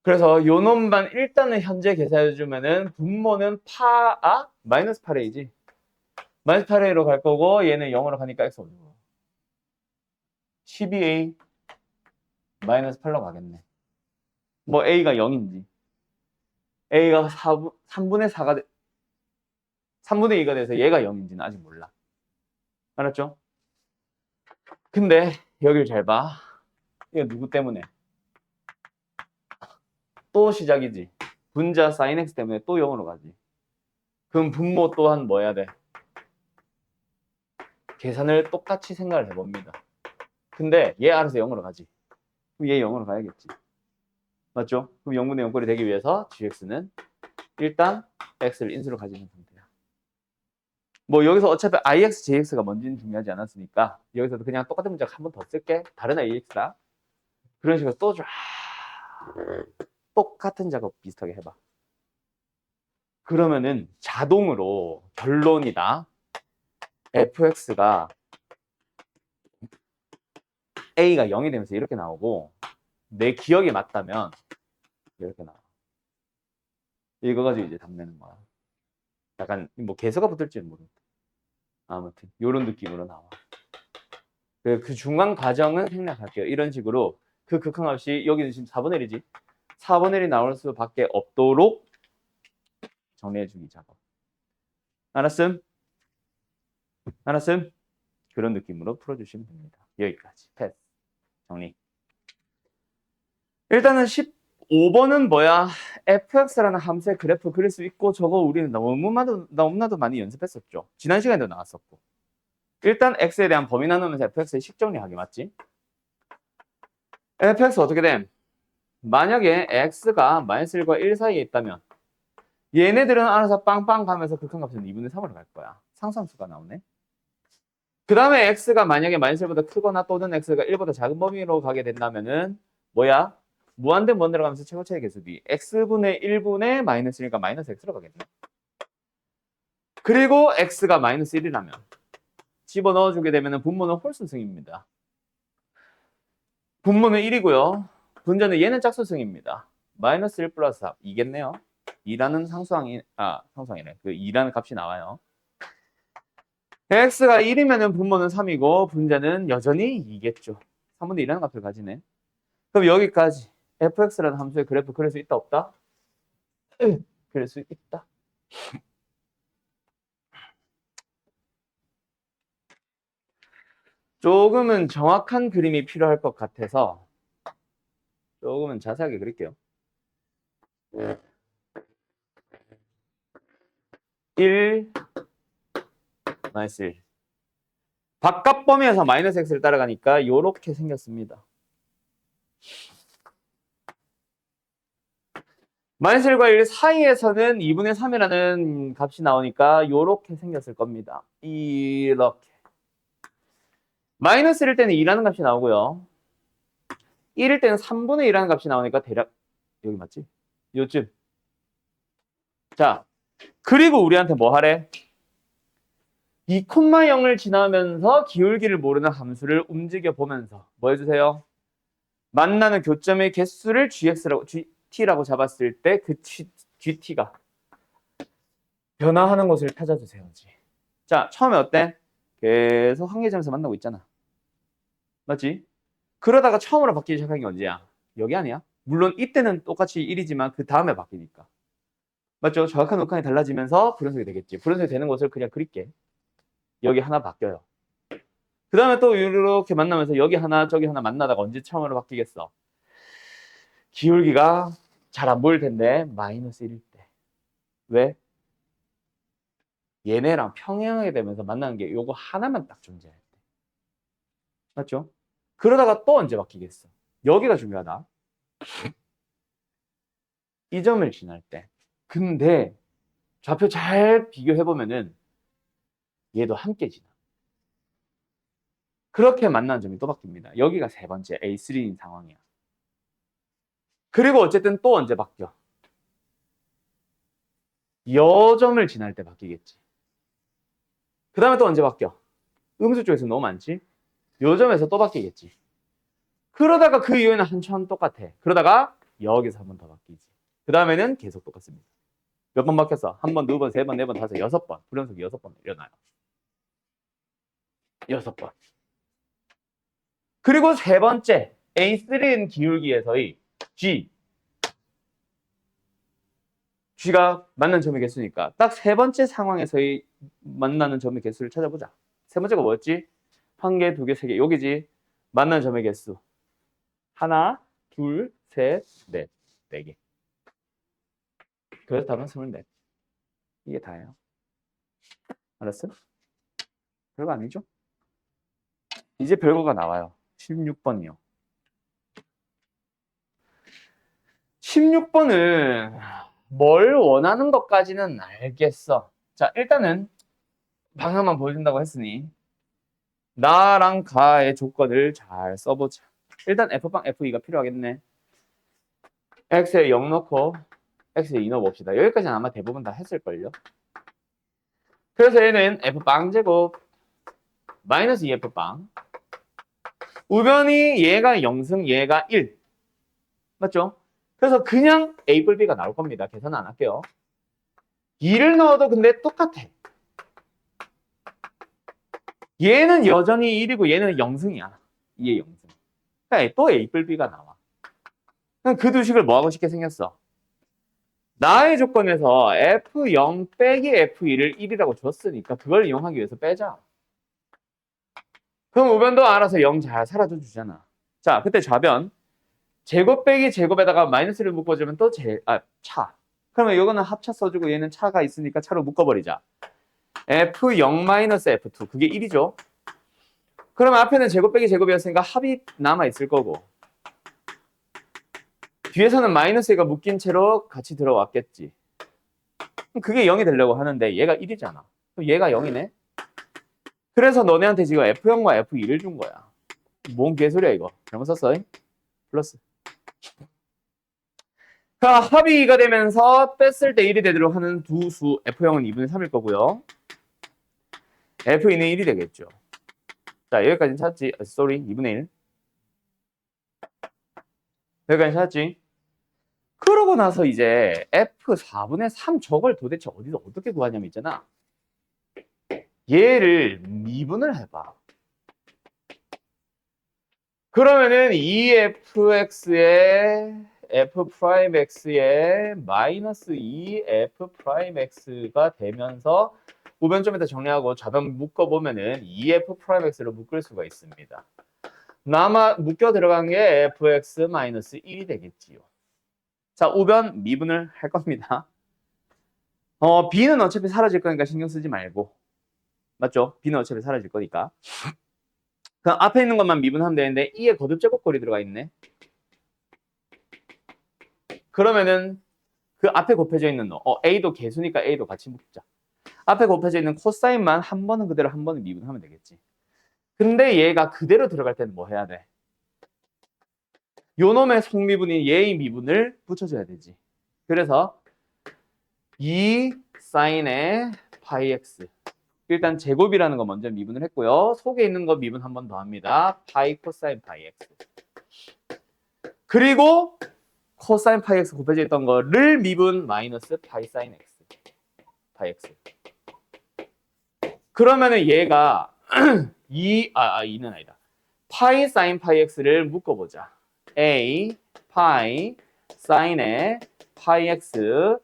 그래서 요 놈만 일단은 현재 계산해주면은 분모는 마이너스 8a지. 마이너스 8a로 갈 거고 얘는 0으로 가니까 x 오는 거. 12a 마이너스 8로 가겠네. 뭐 a가 0인지 a가 3분의 4가 3분의 2가 돼서 얘가 0인지는 아직 몰라. 알았죠? 근데 여길 잘 봐. 이거 누구 때문에? 또 시작이지. 분자 sin x 때문에 또 0으로 가지. 그럼 분모 또한 뭐 해야 돼? 계산을 똑같이 생각을 해봅니다. 근데 얘 알아서 0으로 가지. 그럼 얘 0으로 가야겠지. 맞죠? 그럼 0분의 0꼴이 되기 위해서 gx는 일단 x를 인수로 가지는 상태야. 뭐 여기서 어차피 ix, jx가 뭔지는 중요하지 않았으니까 여기서도 그냥 똑같은 문자 한 번 더 쓸게. 다른 ax다. 그런 식으로 또 쫙 똑같은 작업 비슷하게 해봐. 그러면은 자동으로 결론이다. fx가 a가 0이 되면서 이렇게 나오고 내 기억이 맞다면 이렇게 나와. 이거 가지고 이제 답 내는 거야. 약간 뭐 개수가 붙을지는 모르겠다. 아무튼 이런 느낌으로 나와. 그 중간 과정은 생략할게요. 이런 식으로 그 극한값이 여기는 지금 4분의 1이지. 4분의 1이 나올 수밖에 없도록 정리해주기 작업. 알았음? 알았음? 그런 느낌으로 풀어주시면 됩니다. 여기까지. 패스. 정리. 일단은 15번은 뭐야? fx라는 함수의 그래프 그릴 수 있고 저거 우리는 너무나도 많이 연습했었죠. 지난 시간에도 나왔었고. 일단 x에 대한 범위 나누면서 fx의 식정리하기 맞지? fx 어떻게 됨? 만약에 x가 마이너스 1과 1 사이에 있다면 얘네들은 알아서 빵빵 가면서 극한값은 2분의 3으로 갈 거야. 상수함수가 나오네. 그 다음에 x가 만약에 마이너스 1보다 크거나 또는 x가 1보다 작은 범위로 가게 된다면은 뭐야? 무한대 무한 들어가면서 최고차의 개수비 x분의 1분의 마이너스 1과 마이너스 x로 가겠네. 그리고 x가 마이너스 1이라면 집어넣어주게 되면 분모는 홀수승입니다. 분모는 1이고요. 분자는 얘는 짝수승입니다. 마이너스 1 플러스 4 2겠네요. 2라는 상수항이네. 그 2라는 값이 나와요. x가 1이면 분모는 3이고 분자는 여전히 2겠죠. 3분의 2라는 값을 가지네. 그럼 여기까지 fx라는 함수의 그래프 그릴 수 있다 없다? 그릴 수 있다. 조금은 정확한 그림이 필요할 것 같아서 조금은 자세하게 그릴게요. 1 마이너스 1 바깥 범위에서 마이너스 x를 따라가니까 이렇게 생겼습니다. 마이너스 1과 1 사이에서는 2분의 3이라는 값이 나오니까 이렇게 생겼을 겁니다. 이렇게. 마이너스 1일 때는 2라는 값이 나오고요. 1일 때는 3분의 2라는 값이 나오니까 대략 여기 맞지? 요쯤. 자, 그리고 우리한테 뭐 하래? 2,0을 지나면서 기울기를 모르는 함수를 움직여 보면서 뭐 해주세요? 만나는 교점의 개수를 gt라고 잡았을 때 그 gt가 변화하는 것을 찾아주세요. 자, 처음에 어때? 계속 한계점에서 만나고 있잖아. 맞지? 그러다가 처음으로 바뀌기 시작한 게 언제야? 여기 아니야? 물론 이때는 똑같이 1이지만 그 다음에 바뀌니까. 맞죠? 정확한 극한이 달라지면서 불연속이 되겠지. 불연속이 되는 것을 그냥 그릴게. 여기 하나 바뀌어요. 그 다음에 또 이렇게 만나면서 여기 하나 저기 하나 만나다가 언제 처음으로 바뀌겠어? 기울기가 잘 안 보일 텐데 마이너스 1일 때. 왜? 얘네랑 평행하게 되면서 만나는 게 요거 하나만 딱 존재할 때. 맞죠? 그러다가 또 언제 바뀌겠어? 여기가 중요하다. 이 점을 지날 때. 근데 좌표 잘 비교해보면은 얘도 함께 지나. 그렇게 만나는 점이 또 바뀝니다. 여기가 세 번째 A3인 상황이야. 그리고 어쨌든 또 언제 바뀌어? 여 점을 지날 때 바뀌겠지. 그 다음에 또 언제 바뀌어? 음수 쪽에서 너무 많지? 요 점에서 또 바뀌겠지. 그러다가 그 이후에는 한참 똑같아. 그러다가 여기서 한 번 더 바뀌지. 그 다음에는 계속 똑같습니다. 몇 번 바뀌었어? 한 번, 두 번, 세 번, 네 번, 다섯, 여섯 번. 불연속이 여섯 번 일어나요. 여섯 번. 그리고 세 번째, A3인 기울기에서의 G. G가 만나는 점의 개수니까 딱 세 번째 상황에서의 만나는 점의 개수를 찾아보자. 세 번째가 뭐였지? 한 개, 두 개, 세 개. 여기지. 만나는 점의 개수. 하나, 둘, 셋, 넷. 네 개. 그래서 답은 24. 이게 다예요. 알았어? 별거 아니죠? 이제 별거가 나와요. 16번이요. 16번은 뭘 원하는 것까지는 알겠어. 자, 일단은 방향만 보여준다고 했으니 나랑 가의 조건을 잘 써보자. 일단 F방 F2가 필요하겠네. X에 0 넣고 X에 2 넣어봅시다. 여기까지는 아마 대부분 다 했을걸요. 그래서 얘는 F빵 제곱 마이너스 2F빵. 우변이 얘가 0승 얘가 1. 맞죠? 그래서 그냥 A 뿔 B가 나올 겁니다. 계산 안 할게요. 2를 넣어도 근데 똑같아. 얘는 여전히 1이고 얘는 0승이야. 2의 0승. 그러니까 또 A 뿔 B가 나와. 그 두 식을 뭐하고 싶게 생겼어? 나의 조건에서 F0 빼기 F2를 1이라고 줬으니까 그걸 이용하기 위해서 빼자. 그럼 우변도 알아서 0 잘 사라져 주잖아. 자, 그때 좌변. 제곱 빼기 제곱에다가 마이너스를 묶어주면 또 차. 그러면 이거는 합차 써주고 얘는 차가 있으니까 차로 묶어버리자. F0-F2. 그게 1이죠. 그럼 앞에는 제곱 빼기 제곱이었으니까 합이 남아있을 거고. 뒤에서는 마이너스가 묶인 채로 같이 들어왔겠지. 그게 0이 되려고 하는데 얘가 1이잖아. 그럼 얘가 0이네. 그래서 너네한테 지금 F0과 F2를 준 거야. 뭔 개소리야 이거. 잘못 썼어. 플러스. 자, 합이 2가 되면서 뺐을 때 1이 되도록 하는 두 수 F0은 2분의 3일 거고요. F2는 1이 되겠죠. 자, 여기까지는 찾았지. sorry, 2분의 1. 여기까지 찾았지. 그러고 나서 이제 F4분의 3 저걸 도대체 어디서 어떻게 구하냐면 있잖아. 얘를 미분을 해봐. 그러면은 2fx에 f'x에 마이너스 2f'x가 되면서 우변 좀 이따 정리하고 좌변 묶어보면은 2f'x로 묶을 수가 있습니다. 묶여 들어간 게 fx-1이 되겠지요. 자, 우변 미분을 할 겁니다. b는 어차피 사라질 거니까 신경 쓰지 말고. 맞죠? b는 어차피 사라질 거니까. 그럼 앞에 있는 것만 미분하면 되는데 2에 거듭 제곱꼴이 들어가 있네. 그러면은 그 앞에 곱해져 있는 a도 개수니까 a도 같이 묶자. 앞에 곱해져 있는 코사인만 한 번은 그대로 한 번은 미분하면 되겠지. 근데 얘가 그대로 들어갈 때는 뭐 해야 돼? 요 놈의 속미분인 얘의 미분을 붙여줘야 되지. 그래서 2 사인의 파이 x. 일단 제곱이라는 거 먼저 미분을 했고요. 속에 있는 거 미분 한 번 더 합니다. 파이 코사인 파이 x. 그리고 코사인 파이 x 곱해져 있던 거를 미분 마이너스 파이 사인 x. 파이 x. 그러면은 얘가 2는 아니다. 파이 사인 파이 x를 묶어보자. a 파이 사인의 파이 x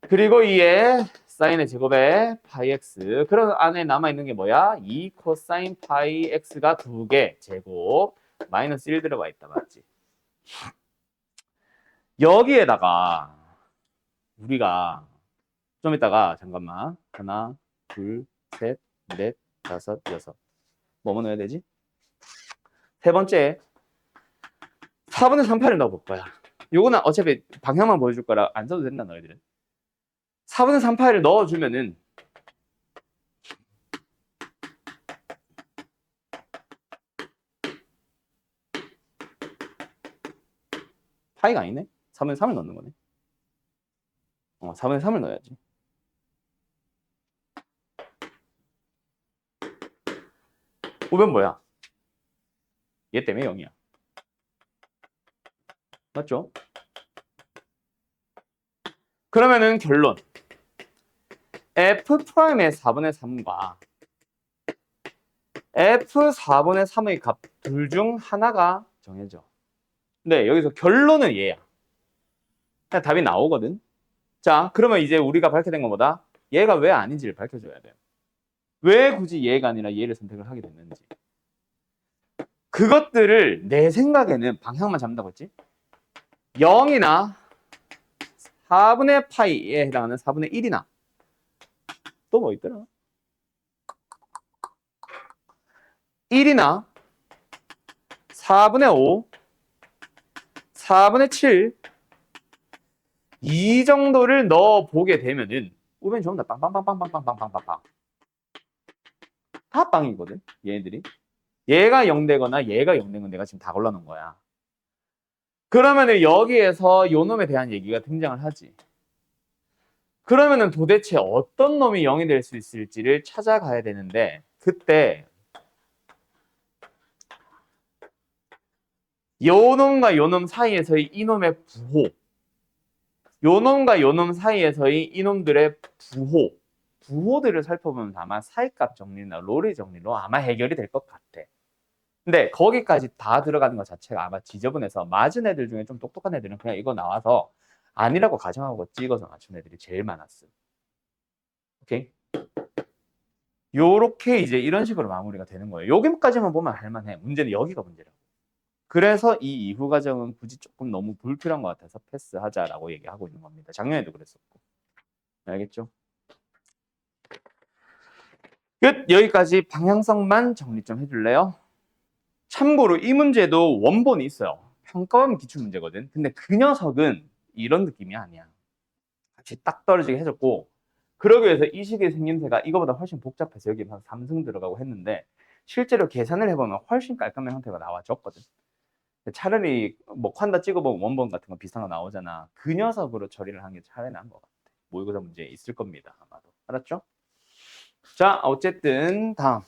그리고 2의 사인의 제곱에 파이 x. 그럼 안에 남아있는 게 뭐야? 2 코사인 파이 x가 2개 제곱 마이너스 1 들어가 있다. 맞지? 여기에다가 우리가 좀 이따가 잠깐만 하나 둘 셋 넷 다섯 여섯 뭐뭐 넣어야 되지? 세 번째 4분의 3파를 넣어볼 거야. 요거는 어차피 방향만 보여줄 거라 안 써도 된다 너희들은. 4분의 3파를 넣어주면은 파이가 아니네? 4분의 3을 넣는 거네. 4분의 3을 넣어야지. 우변 뭐야? 얘 때문에 0이야. 맞죠? 그러면은 결론. F'의 4분의 3과 F 4분의 3의 값 둘 중 하나가 정해져. 네, 여기서 결론은 얘야. 그냥 답이 나오거든. 자, 그러면 이제 우리가 밝게 된 것보다 얘가 왜 아닌지를 밝혀줘야 돼요. 왜 굳이 얘가 아니라 얘를 선택을 하게 됐는지. 그것들을 내 생각에는 방향만 잡는다고 했지. 0이나 4분의 파이에 해당하는 4분의 1이나 또 뭐 있더라? 1이나 4분의 5, 4분의 7 이 정도를 넣어 보게 되면은 우변이 전부 다 빵빵빵빵빵빵빵빵빵 다 빵이거든. 얘네들이. 얘가 0 되거나 얘가 0 된 건 내가 지금 다 골라놓은 거야. 그러면은 여기에서 요 놈에 대한 얘기가 등장을 하지. 그러면은 도대체 어떤 놈이 0이 될 수 있을지를 찾아가야 되는데 그때 요 놈과 요 놈 사이에서의 이놈의 부호, 요 놈과 요 놈 사이에서의 이놈들의 부호들을 살펴보면 아마 사이값 정리나 로리 정리로 아마 해결이 될 것 같아. 근데 거기까지 다 들어가는 것 자체가 아마 지저분해서 맞은 애들 중에 좀 똑똑한 애들은 그냥 이거 나와서 아니라고 가정하고 찍어서 맞춘 애들이 제일 많았어. 오케이? 요렇게 이제 이런 식으로 마무리가 되는 거예요. 여기까지만 보면 할만해. 문제는 여기가 문제라고. 그래서 이 이후 과정은 굳이 조금 너무 불필요한 것 같아서 패스하자라고 얘기하고 있는 겁니다. 작년에도 그랬었고. 알겠죠? 끝! 여기까지 방향성만 정리 좀 해줄래요? 참고로 이 문제도 원본이 있어요. 평가원 기출문제거든. 근데 그 녀석은 이런 느낌이 아니야. 같이 딱 떨어지게 해줬고 그러기 위해서 이 식의 생김새가 이거보다 훨씬 복잡해서 여기 한 3승 들어가고 했는데 실제로 계산을 해보면 훨씬 깔끔한 형태가 나와줬거든. 차라리 뭐 콴다 찍어보면 원본 같은 거 비슷한 거 나오잖아. 그 녀석으로 처리를 하는 게 차라리 나은 것 같아. 모의고사 문제 있을 겁니다. 아마도. 알았죠? 자, 어쨌든 다음.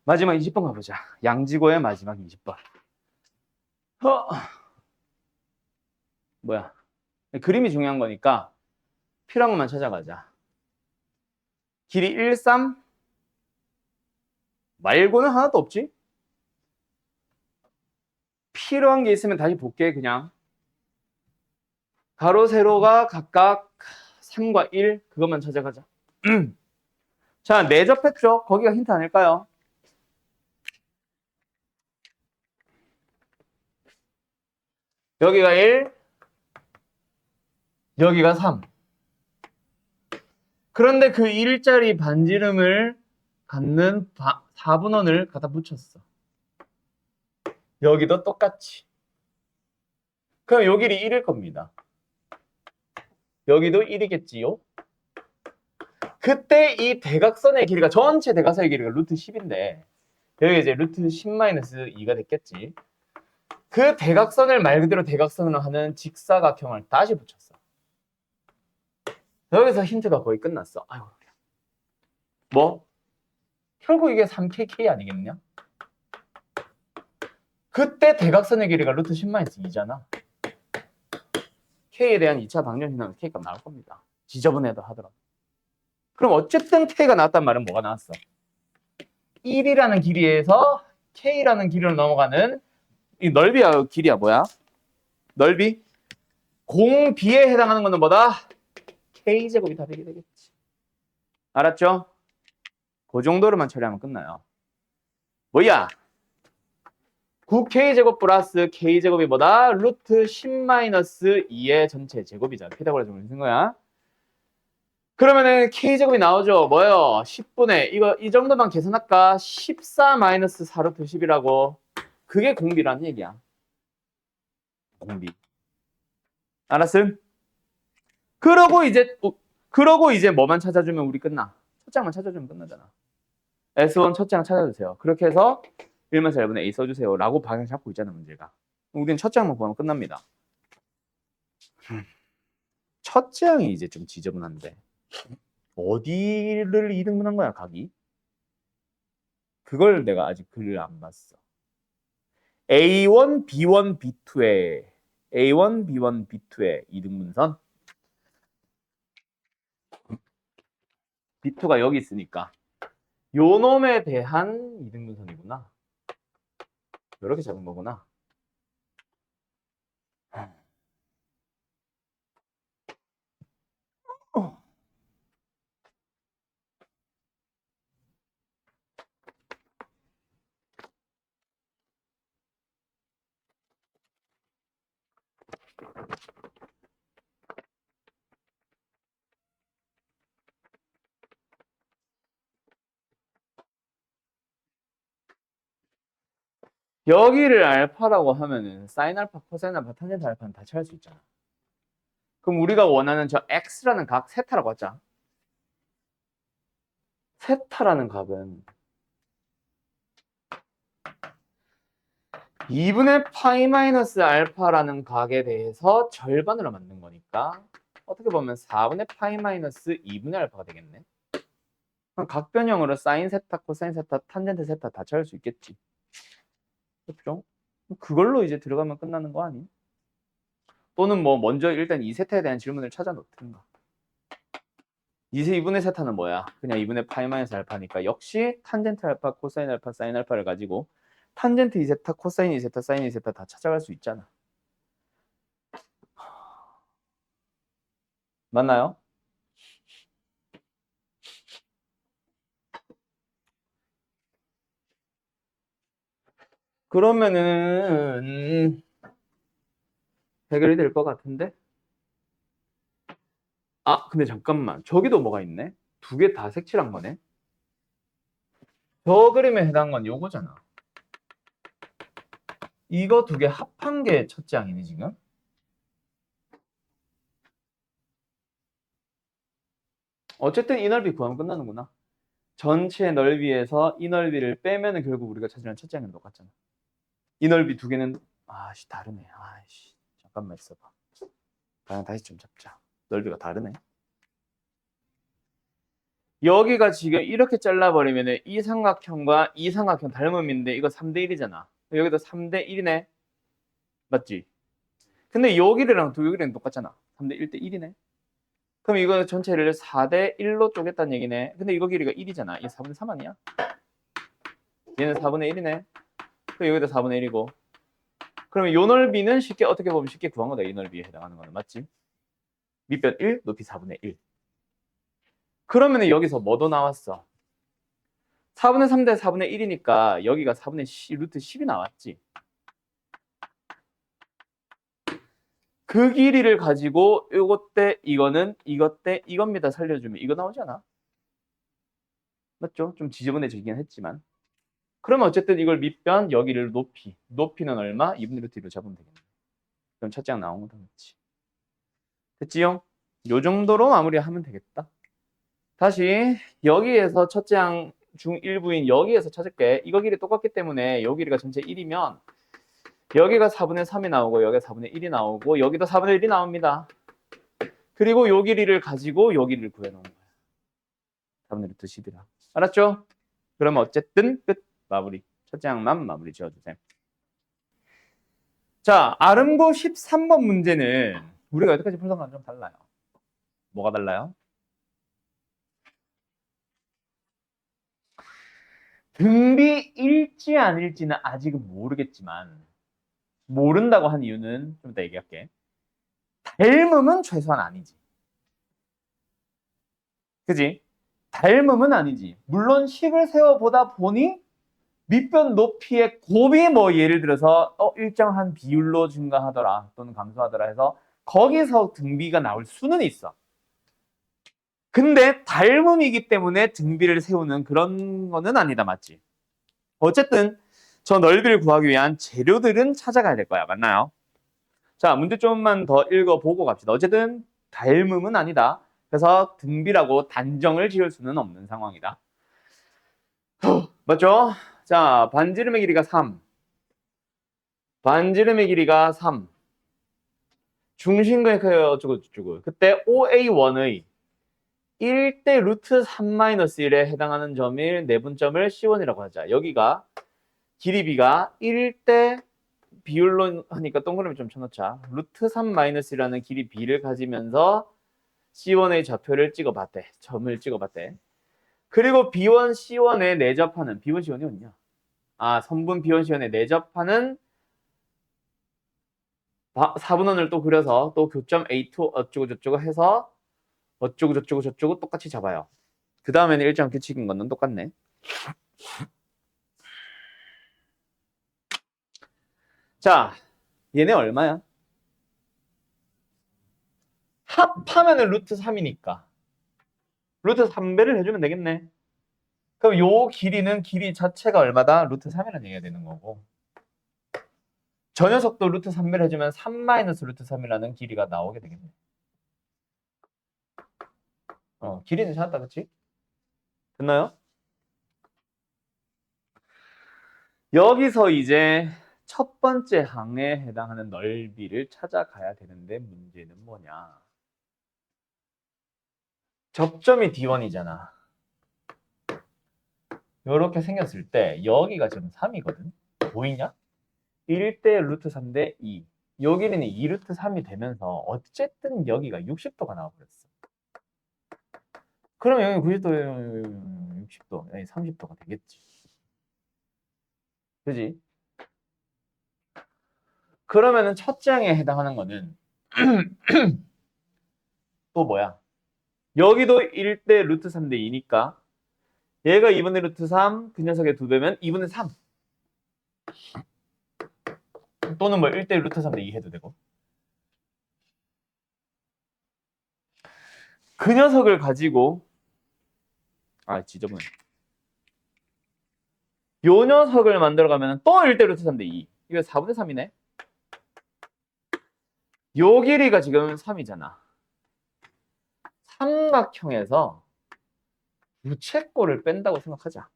마지막 20번 가보자. 양지고의 마지막 20번. 뭐야? 그림이 중요한 거니까 필요한 것만 찾아가자. 길이 1, 3 말고는 하나도 없지? 필요한 게 있으면 다시 볼게 그냥. 가로 세로가 각각 3과 1 그것만 찾아가자. 자, 내접했죠? 거기가 힌트 아닐까요? 여기가 1, 여기가 3. 그런데 그 1짜리 반지름을 갖는 4분원을 갖다 붙였어. 여기도 똑같이. 그럼 요 길이 1일 겁니다. 여기도 1이겠지요? 그때 이 대각선의 길이가 전체 대각선의 길이가 루트 10인데 여기 이제 루트 10-2가 됐겠지. 그 대각선을 말 그대로 대각선으로 하는 직사각형을 다시 붙였어. 여기서 힌트가 거의 끝났어. 아유, 뭐? 결국 이게 3kk 아니겠냐? 그때 대각선의 길이가 루트 10-2잖아. k에 대한 2차 방정식은 k값 나올 겁니다. 지저분해도 하더라도. 그럼 어쨌든 k가 나왔단 말은 뭐가 나왔어? 1이라는 길이에서 k라는 길이로 넘어가는 이 넓이야 길이야 뭐야? 넓이? 공 B에 해당하는 거는 뭐다? k제곱이 답이 되겠지. 알았죠? 그 정도로만 처리하면 끝나요. 뭐야? 9k제곱 플러스 k제곱이 뭐다? 루트 10-2의 전체 제곱이잖아. 피타고라스 정리 쓴 거야. 그러면은 k제곱이 나오죠. 뭐요? 10분의 이거 이 정도만 계산할까? 14-4 루트 10이라고. 그게 공비라는 얘기야. 공비. 알았음? 그러고 이제 뭐만 찾아주면 우리 끝나. 첫 장만 찾아주면 끝나잖아. S1 첫 장 찾아주세요. 그렇게 해서 1-4 1분의 A 써주세요. 라고 방향 잡고 있잖아, 문제가. 우리는 첫 장만 보면 끝납니다. 첫 장이 이제 좀 지저분한데. 어디를 이등분한 거야, 각이? 그걸 내가 아직 글을 안 봤어. A1, B1, B2의 A1, B1, B2의 이등분선. B2가 여기 있으니까 요 놈에 대한 이등분선이구나. 이렇게 잡은 거구나. 여기를 알파라고 하면은 사인 알파, 코사인 알파, 탄젠트 알파는 다 찾을 수 있잖아. 그럼 우리가 원하는 저 x라는 각 세타라고 하자. 세타라는 값은 2분의 파이 마이너스 알파라는 각에 대해서 절반으로 만든 거니까 어떻게 보면 4분의 파이 마이너스 2분의 알파가 되겠네. 그럼 각 변형으로 사인 세타, 코사인 세타, 탄젠트 세타 다 찾을 수 있겠지. 그렇죠? 그걸로 이제 들어가면 끝나는 거 아니? 또는 뭐 먼저 일단 이 세타에 대한 질문을 찾아 놓든가. 2분의 세타는 뭐야? 그냥 2분의 파이 마이너스 알파니까 역시 탄젠트 알파, 코사인 알파, 사인 알파를 가지고 탄젠트 2세타, 코사인 2세타, 사인 2세타 다 찾아갈 수 있잖아. 맞나요? 그러면은 해결이 될 것 같은데? 아, 근데 잠깐만. 저기도 뭐가 있네? 두 개 다 색칠한 거네? 저 그림에 해당한 건 요거잖아. 이거 두 개 합한 게 첫째 항이네, 지금? 어쨌든 이 넓이 구하면 끝나는구나. 전체 넓이에서 이 넓이를 빼면은 결국 우리가 찾으는 첫째 항은 똑같잖아. 이 넓이 두 개는 아씨 다르네. 아씨 잠깐만 있어봐. 그냥 다시 좀 잡자. 넓이가 다르네. 여기가 지금 이렇게 잘라버리면 이 삼각형과 이 삼각형 닮음인데 이거 3대 1이잖아. 여기도 3대 1이네. 맞지? 근데 여기랑 여기랑 똑같잖아. 3대 1대 1이네. 그럼 이거 전체를 4대 1로 쪼갰다는 얘기네. 근데 이거 길이가 1이잖아. 이게 4분의 3 아니야? 얘는 4분의 1이네. 또 여기도 4분의 1이고. 그러면 요 넓이는 쉽게 어떻게 보면 쉽게 구한 거다. 이 넓이에 해당하는 거는. 맞지? 밑변 1, 높이 4분의 1. 그러면 여기서 뭐도 나왔어? 4분의 3 대 4분의 1이니까 여기가 4분의 10, 루트 10이 나왔지. 그 길이를 가지고 요것 때 이거는 이것 때 이겁니다. 살려주면 이거 나오잖아. 맞죠? 좀 지저분해지긴 했지만. 그러면 어쨌든 이걸 밑변 여기를 높이. 높이는 얼마? 2분의 루트 1로 잡으면 되겠네. 그럼 첫째 항 나온 거 맞지? 됐지요? 요 정도로 마무리하면 되겠다. 다시 여기에서 첫째 항 중1부인 여기에서 찾을게. 이거 길이 똑같기 때문에 요 길이가 전체 1이면 여기가 4분의 3이 나오고 여기가 4분의 1이 나오고 여기도 4분의 1이 나옵니다. 그리고 요 길이를 가지고 요 길이를 구해놓은 거야. 4분의 루트 10이라. 알았죠? 그러면 어쨌든 끝. 마무리. 첫째 항만 마무리 지어주세요. 자, 아름고 13번 문제는 우리가 여태까지 풀던 거랑 좀 달라요. 뭐가 달라요? 등비일지 아닐지는 아직은 모르겠지만 모른다고 한 이유는 좀 이따 얘기할게. 닮음은 최소한 아니지. 그지? 닮음은 아니지. 물론 식을 세워보다 보니 밑변 높이의 곱이 뭐 예를 들어서 일정한 비율로 증가하더라 또는 감소하더라 해서 거기서 등비가 나올 수는 있어. 근데 닮음이기 때문에 등비를 세우는 그런 거는 아니다. 맞지? 어쨌든 저 넓이를 구하기 위한 재료들은 찾아가야 될 거야. 맞나요? 자, 문제 좀만 더 읽어보고 갑시다. 어쨌든 닮음은 아니다. 그래서 등비라고 단정을 지을 수는 없는 상황이다. 맞죠? 자, 반지름의 길이가 3. 반지름의 길이가 3. 중심각이 어쩌고저쩌고. 그때 OA1의 1대 루트 3-1에 해당하는 점일 내분점을 C1이라고 하자. 여기가 길이비가 1대 비율로 하니까 동그라미 좀 쳐놓자. 루트 3 마이너스라는 길이 b를 가지면서 C1의 좌표를 찍어봤대. 점을 찍어봤대. 그리고 B1, C1에 내접하는 B1, C1이 어디냐? 아, 선분 B1, C1에 내접하는 4분원을 또 그려서 또 교점 A2 어쩌고 저쩌고 해서 어쩌고 저쩌고 저쩌고 똑같이 잡아요. 그 다음에는 일정 규칙인 거는 똑같네. 자, 얘네 얼마야? 합하면은 루트 3이니까 루트 3배를 해주면 되겠네. 그럼 요 길이는 길이 자체가 얼마다? 루트 3이라는 얘기가 되는 거고, 저 녀석도 루트 3배를 해주면 3 마이너스 루트 3이라는 길이가 나오게 되겠네. 길이는 찾았다, 그치? 됐나요? 여기서 이제 첫 번째 항에 해당하는 넓이를 찾아가야 되는데 문제는 뭐냐? 접점이 D1이잖아. 이렇게 생겼을 때 여기가 지금 3이거든. 보이냐? 1대 루트 3대 2. 여기는 2 루트 3이 되면서 어쨌든 여기가 60도가 나와버렸어. 그러면 여기 90도, 60도, 여기 30도가 되겠지. 그지? 그러면은 첫째 항에 해당하는 거는 또 뭐야? 여기도 1대 루트 3대 2니까 얘가 2분의 루트 3, 그 녀석의 2배면 2분의 3. 또는 뭐 1대 루트 3대 2 해도 되고. 그 녀석을 가지고 지저분해. 요 녀석을 만들어가면 또 1대 루트 3대 2. 이거 4분의 3이네. 요 길이가 지금 3이잖아. 삼각형에서 부채꼴을 뺀다고 생각하자.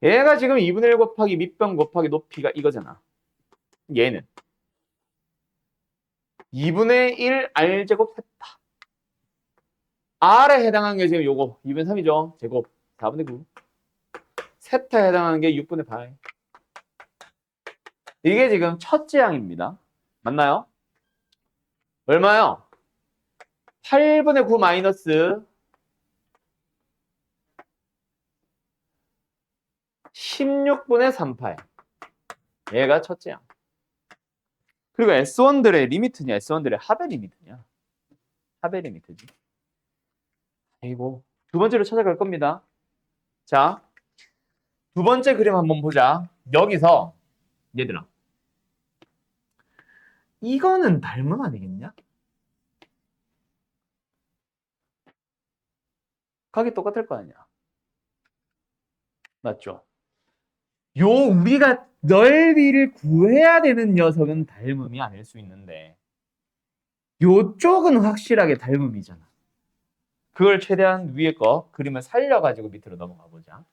얘가 지금 2분의 1 곱하기 밑변 곱하기 높이가 이거잖아. 얘는 2분의 1 R제곱 세타. R에 해당하는 게 지금 요거 2분의 3이죠. 제곱 4분의 9. 세타에 해당하는 게 6분의 8. 이게 지금 첫째 항입니다. 맞나요? 얼마요? 8분의 9 마이너스 16분의 38. 얘가 첫째 항. 그리고 S1들의 리미트냐, S1들의 합의 리미트냐. 합의 리미트지. 그리고 두 번째로 찾아갈 겁니다. 자, 두 번째 그림 한번 보자. 여기서 얘들아, 이거는 닮음 아니겠냐? 각이 똑같을 거 아니야. 맞죠? 요 우리가 넓이를 구해야 되는 녀석은 닮음이 아닐 수 있는데 요쪽은 확실하게 닮음이잖아. 그걸 최대한 위에 거 그림을 살려가지고 밑으로 넘어가 보자.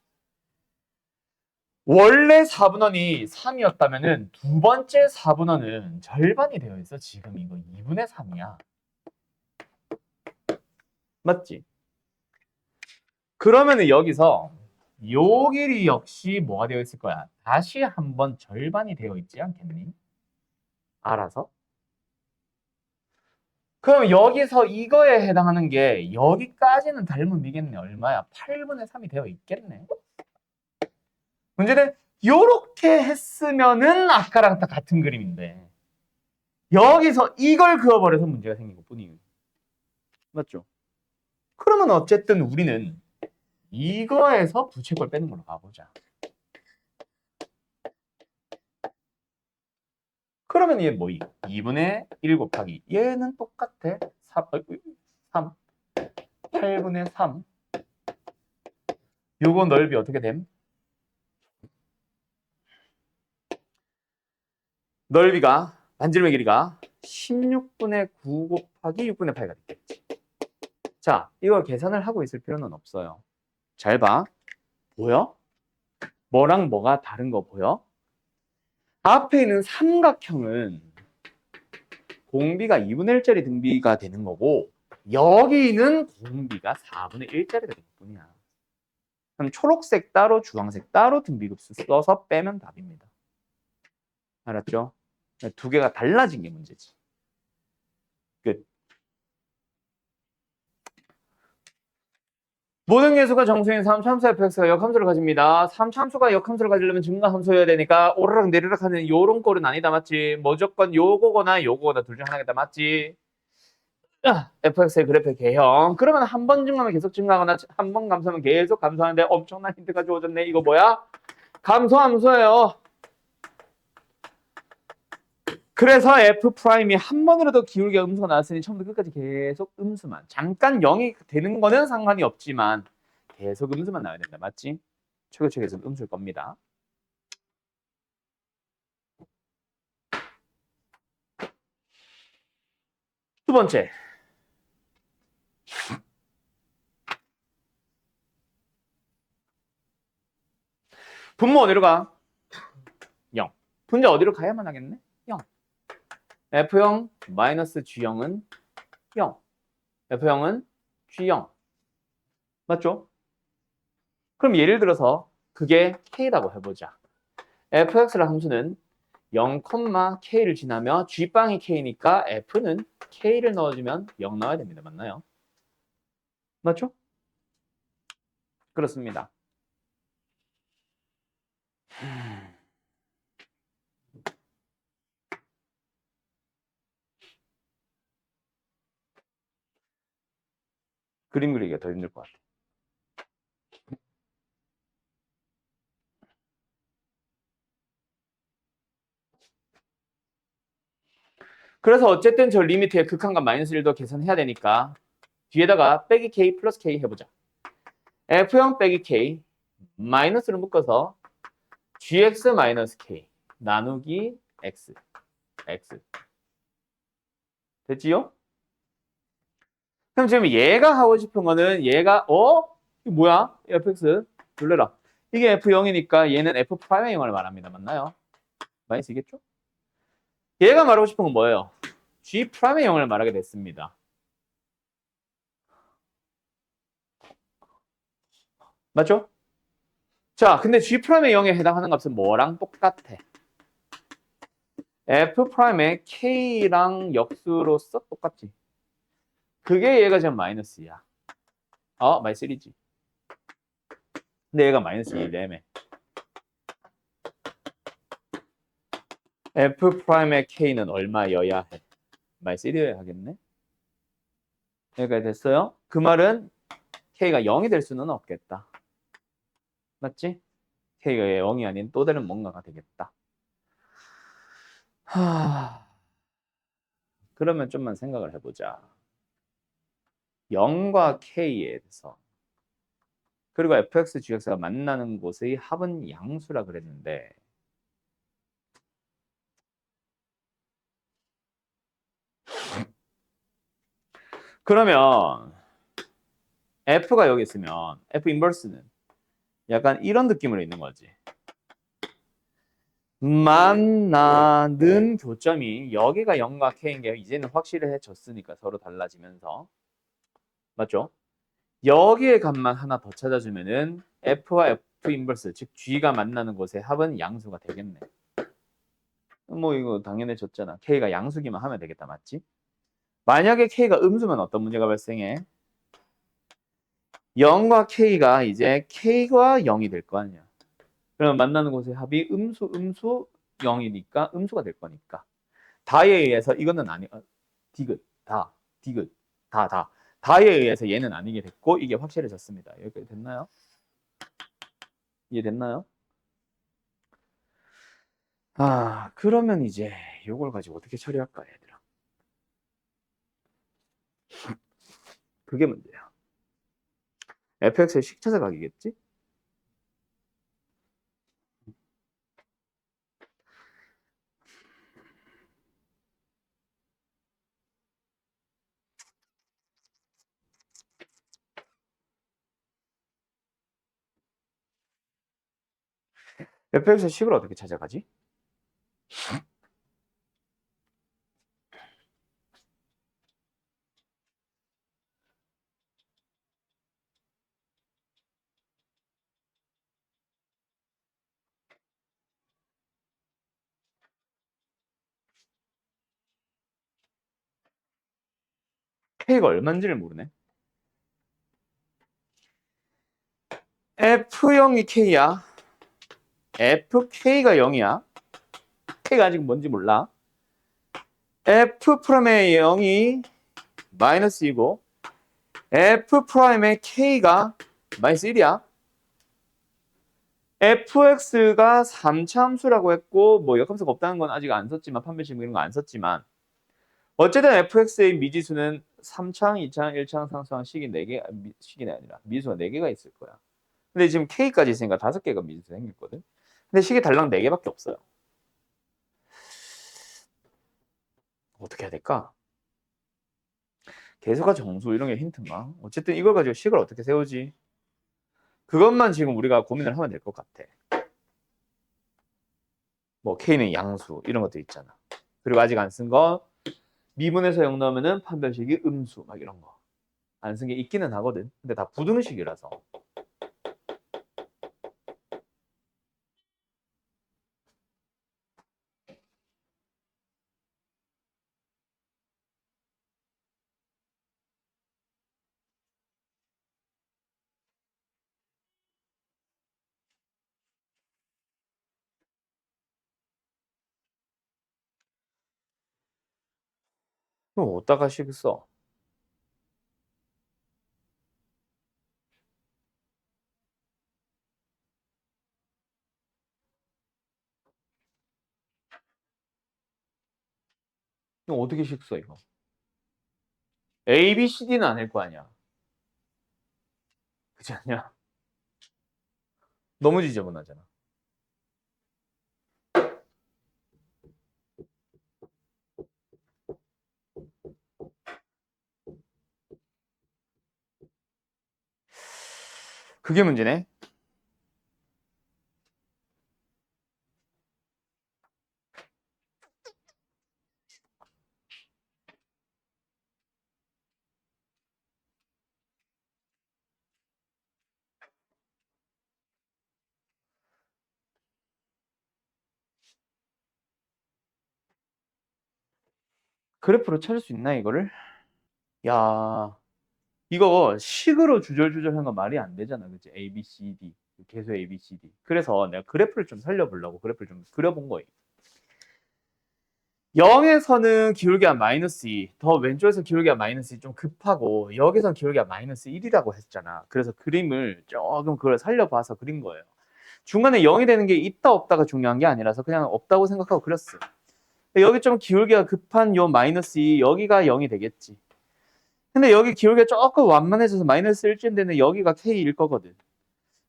원래 4분원이 3이었다면은 두 번째 4분원은 절반이 되어 있어. 지금 이거 2분의 3이야. 맞지? 그러면은 여기서 요 길이 역시 뭐가 되어 있을 거야? 다시 한번 절반이 되어 있지 않겠니? 알아서? 그럼 여기서 이거에 해당하는 게 여기까지는 닮음이겠네. 얼마야? 8분의 3이 되어 있겠네. 문제는 요렇게 했으면은 아까랑 다 같은 그림인데 여기서 이걸 그어버려서 문제가 생긴 것뿐이에요. 맞죠? 그러면 어쨌든 우리는 이거에서 부채꼴 빼는 걸로 가보자. 그러면 얘 뭐이? 2분의 1 곱하기 얘는 똑같아. 3, 8분의 3. 요거 넓이 어떻게 됨? 넓이가 반지름의 길이가 16분의 9 곱하기 6분의 8가 됐겠지. 자, 이걸 계산을 하고 있을 필요는 없어요. 잘 봐. 보여? 뭐랑 뭐가 다른 거 보여? 앞에 있는 삼각형은 공비가 2분의 1짜리 등비가 되는 거고 여기는 공비가 4분의 1짜리가 되는 뿐이야. 그럼 초록색 따로 주황색 따로 등비급수 써서 빼면 답입니다. 알았죠? 두 개가 달라진 게 문제지. 끝. 모든 계수가 정수인 3참수 fx가 역함수를 가집니다. 3참수가 역함수를 가지려면 증가함수여야 되니까 오르락 내리락 하는 요런 꼴은 아니다. 맞지? 무조건 요거거나 요거거나 둘 중 하나겠다. 맞지? fx의 그래프의 개형. 그러면 한 번 증가하면 계속 증가하거나 한 번 감소하면 계속 감소하는데 엄청난 힌트가 주어졌네. 이거 뭐야? 감소함수예요. 그래서 f'이 한 번이라도 기울기 음수가 나왔으니 처음부터 끝까지 계속 음수만. 잠깐 0이 되는 거는 상관이 없지만 계속 음수만 나와야 된다. 맞지? 최고치에서 음수일 겁니다. 두 번째. 분모 어디로 가? 0. 분자 어디로 가야만 하겠네? 0. F0 마이너스 G0은 0. F0은 G0. 맞죠? 그럼 예를 들어서 그게 K라고 해보자. fx라 함수는 0, K를 지나며 G빵이 K니까 F는 K를 넣어주면 0 나와야 됩니다. 맞나요? 맞죠? 그렇습니다. 그림 그리기가 더 힘들 것 같아. 그래서 어쨌든 저 리미트의 극한과 마이너스 1도 계산해야 되니까 뒤에다가 빼기 K 플러스 K 해보자. F0 빼기 K 마이너스를 묶어서 GX 마이너스 K 나누기 X. X. 됐지요? 그럼 지금 얘가 하고 싶은 거는 얘가 이게 뭐야? fx 놀래라. 이게 f0이니까 얘는 f'의 0을 말합니다. 맞나요? 많이 쓰겠죠? 얘가 말하고 싶은 건 뭐예요? g'의 0을 말하게 됐습니다. 맞죠? 자, 근데 g'의 0에 해당하는 값은 뭐랑 똑같아? f'의 k랑 역수로서 똑같지. 그게 얘가 지금 마이너스야. 마이너스 1이지. 근데 얘가 마이너스 2래매. f'의 k는 얼마여야 해? 마이너스 1이어야 하겠네? 여기까지 됐어요? 그 말은 k가 0이 될 수는 없겠다. 맞지? k가 0이 아닌 또 다른 뭔가가 되겠다. 그러면 좀만 생각을 해보자. 0과 k에 대해서 그리고 fx, gx가 만나는 곳의 합은 양수라 그랬는데 그러면 f가 여기 있으면 f 인버스는 약간 이런 느낌으로 있는 거지. 만나는 교점이 여기가 0과 k인 게 이제는 확실해졌으니까 서로 달라지면서 맞죠? 여기에 값만 하나 더 찾아주면은 f와 f 인버스 즉 g가 만나는 곳의 합은 양수가 되겠네. 뭐 이거 당연해졌잖아. k가 양수기만 하면 되겠다. 맞지? 만약에 k가 음수면 어떤 문제가 발생해? 0과 k가 이제 k와 0이 될 거 아니야. 그러면 만나는 곳의 합이 음수 0이니까 음수가 될 거니까. 다에 의해서 이거는 아니 디귿 다 디귿 다 다에 의해서 얘는 아니게 됐고 이게 확실해졌습니다. 여기까지 됐나요? 이해됐나요? 그러면 이제 이걸 가지고 어떻게 처리할까 얘들아. 그게 문제야. fx의 식차사각이겠지? fx의 식을 어떻게 찾아가지? K가 얼마인지를 모르네. F0이 K야. FK가 0이야. K가 아직 뭔지 몰라. F 프라임의 0이 마이너스 2고 F 프라임의 K가 마이너스 1이야. fx가 3차함수라고 했고 뭐 역함수가 없다는 건 아직 안 썼지만 판별식 이런 거 안 썼지만 어쨌든 fx의 미지수는 3창, 2창, 1창, 상수항 식이 4개, 식이 아니라 미지수가 4개가 있을 거야. 근데 지금 k까지 있으니까 5개가 미지수 생겼거든. 근데 식이 달랑 4개밖에 없어요. 어떻게 해야 될까? 계수가 정수 이런 게 힌트인가? 어쨌든 이걸 가지고 식을 어떻게 세우지? 그것만 지금 우리가 고민을 하면 될 것 같아. 뭐 k는 양수 이런 것도 있잖아. 그리고 아직 안 쓴 거 미분에서 0 넣으면은 판별식이 음수 막 이런 거. 안 쓴 게 있기는 하거든. 근데 다 부등식이라서. 그럼 어디다가 식 써? 그럼 어떻게 식 써, 이거? A, B, C, D는 아닐 거 아니야. 그렇지 않냐? 너무 지저분하잖아. 그게 문제네. 그래프로 찾을 수 있나, 이거를? 야, 이거 식으로 주절주절한 건 말이 안 되잖아. 그치? A, B, C, D. 계수 A, B, C, D. 그래서 내가 그래프를 좀 살려보려고 그래프를 좀 그려본 거예요. 0에서는 기울기가 마이너스 2, 더 왼쪽에서 기울기가 마이너스 2 좀 급하고 여기서는 기울기가 마이너스 1이라고 했잖아. 그래서 그림을 조금 그걸 살려봐서 그린 거예요. 중간에 0이 되는 게 있다 없다가 중요한 게 아니라서 그냥 없다고 생각하고 그렸어. 여기 좀 기울기가 급한 요 마이너스 2, 여기가 0이 되겠지. 근데 여기 기울기가 조금 완만해져서 마이너스 1쯤 되는 여기가 K일 거거든.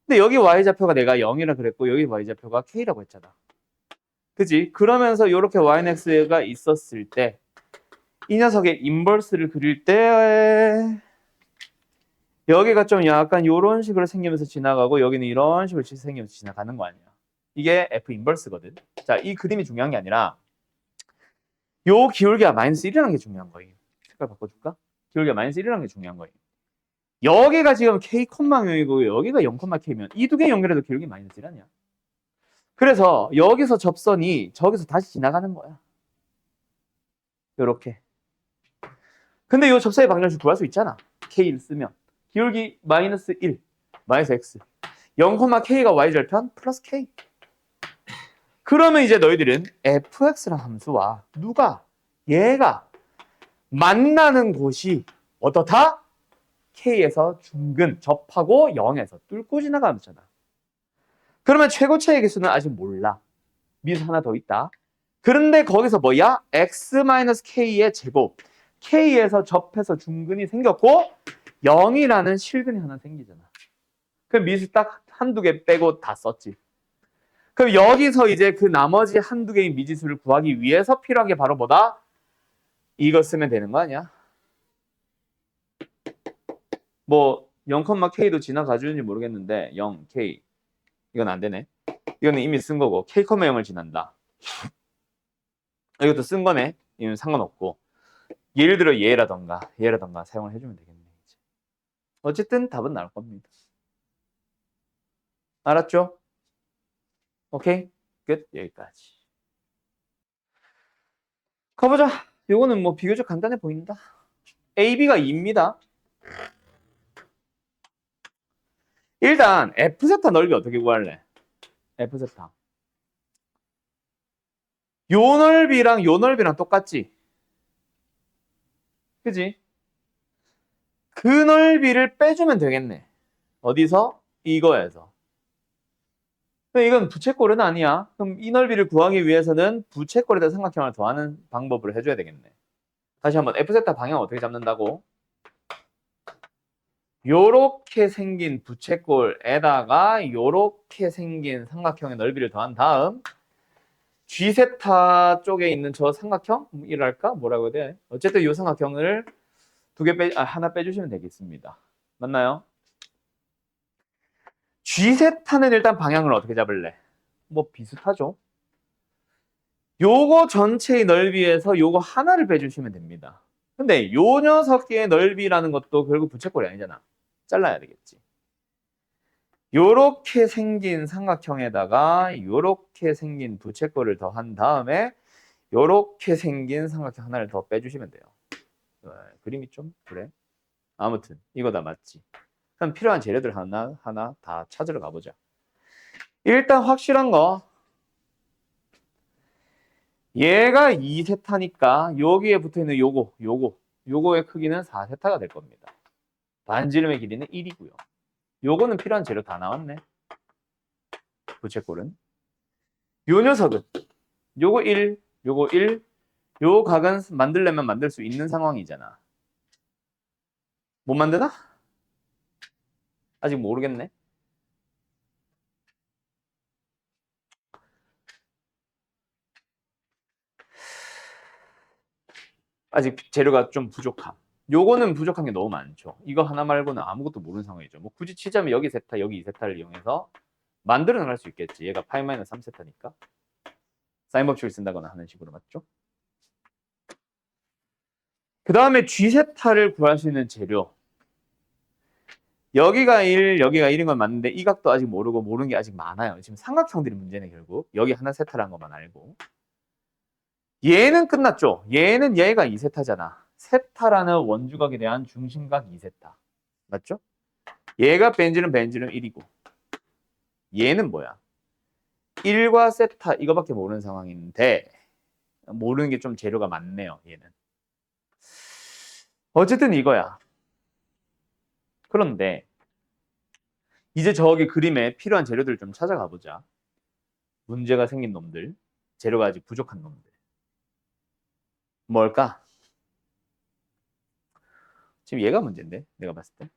근데 여기 Y좌표가 내가 0이라 그랬고 여기 Y좌표가 K라고 했잖아. 그지? 그러면서 이렇게 YX가 있었을 때 이 녀석의 인버스를 그릴 때 여기가 좀 약간 이런 식으로 생기면서 지나가고 여기는 이런 식으로 생기면서 지나가는 거 아니야. 이게 F 인버스거든. 자, 이 그림이 중요한 게 아니라 요 기울기가 마이너스 1이라는 게 중요한 거예요. 색깔 바꿔줄까? 기울기가 마이너스 1이라는 게 중요한 거예요. 여기가 지금 K, 0이고 여기가 0, K면 이 두 개 연결해도 기울기 마이너스 1 아니야. 그래서 여기서 접선이 저기서 다시 지나가는 거야. 요렇게. 근데 이 접선의 방정식 구할 수 있잖아. K를 쓰면. 기울기 마이너스 1, 마이너스 X. 0, K가 Y절편 플러스 K. 그러면 이제 너희들은 fx라는 함수와 누가 얘가 만나는 곳이 어떻다? K에서 중근 접하고 0에서 뚫고 지나가면 되잖아. 그러면 최고차의 개수는 아직 몰라. 미수 하나 더 있다. 그런데 거기서 뭐야? x-k의 제곱. K에서 접해서 중근이 생겼고 0이라는 실근이 하나 생기잖아. 그럼 미수 딱 한두 개 빼고 다 썼지. 그럼 여기서 이제 그 나머지 한두 개의 미지수를 구하기 위해서 필요한 게 바로 뭐다? 이거 쓰면 되는 거 아니야? 뭐 0,k도 지나가 주는지 모르겠는데 0k 이건 안 되네. 이거는 이미 쓴 거고 k, 0을 지난다. 이것도 쓴 거네. 이건 상관없고 예를 들어 얘라던가 사용을 해주면 되겠네. 이제. 어쨌든 답은 나올 겁니다. 알았죠? 오케이? 끝. 여기까지. 가보자. 요거는 뭐 비교적 간단해 보인다. AB가 2입니다. 일단 F세타 넓이 어떻게 구할래? F세타. 요 넓이랑 요 넓이랑 똑같지? 그지? 그 넓이를 빼주면 되겠네. 어디서? 이거에서. 근데 이건 부채꼴은 아니야. 그럼 이 넓이를 구하기 위해서는 부채꼴에다 삼각형을 더하는 방법을 해줘야 되겠네. 다시 한번 F세타 방향 어떻게 잡는다고? 요렇게 생긴 부채꼴에다가 요렇게 생긴 삼각형의 넓이를 더한 다음 G세타 쪽에 있는 저 삼각형이랄까? 뭐라고 해야 돼? 어쨌든 이 삼각형을 하나 빼주시면 되겠습니다. 맞나요? G세타는 일단 방향을 어떻게 잡을래? 뭐 비슷하죠? 요거 전체의 넓이에서 요거 하나를 빼주시면 됩니다. 근데 요 녀석의 넓이라는 것도 결국 부채꼴이 아니잖아. 잘라야 되겠지. 요렇게 생긴 삼각형에다가 요렇게 생긴 부채꼴을 더한 다음에 요렇게 생긴 삼각형 하나를 더 빼주시면 돼요. 그림이 좀 그래. 아무튼 이거 다 맞지. 그럼 필요한 재료들 하나 다 찾으러 가보자. 일단 확실한 거 얘가 2세타니까 여기에 붙어있는 요거의 크기는 4세타가 될 겁니다. 반지름의 길이는 1이고요. 요거는 필요한 재료 다 나왔네. 부채꼴은. 요 녀석은 요거 1, 요거 1, 요 각은 만들려면 만들 수 있는 상황이잖아. 못 만드나? 아직 모르겠네. 아직 재료가 좀 부족함. 요거는 부족한 게 너무 많죠. 이거 하나 말고는 아무것도 모르는 상황이죠. 뭐 굳이 치자면 여기 세타, 여기 2세타를 이용해서 만들어 나갈 수 있겠지. 얘가 파이 마이너스 3세타니까. 사인 법칙을 쓴다거나 하는 식으로 맞죠? 그 다음에 G세타를 구할 수 있는 재료. 여기가 1, 여기가 1인 건 맞는데 이 각도 아직 모르고 모르는 게 아직 많아요. 지금 삼각형들이 문제네 결국. 여기 하나 세타라는 것만 알고. 얘는 끝났죠. 얘가 2세타잖아. 세타라는 원주각에 대한 중심각 2세타. 맞죠? 얘가 벤질은 1이고 얘는 뭐야? 1과 세타 이거밖에 모르는 상황인데 모르는 게 좀 재료가 많네요. 얘는. 어쨌든 이거야. 그런데 이제 저기 그림에 필요한 재료들 좀 찾아가 보자. 문제가 생긴 놈들. 재료가 아직 부족한 놈들. 뭘까? 지금 얘가 문제인데 내가 봤을 때.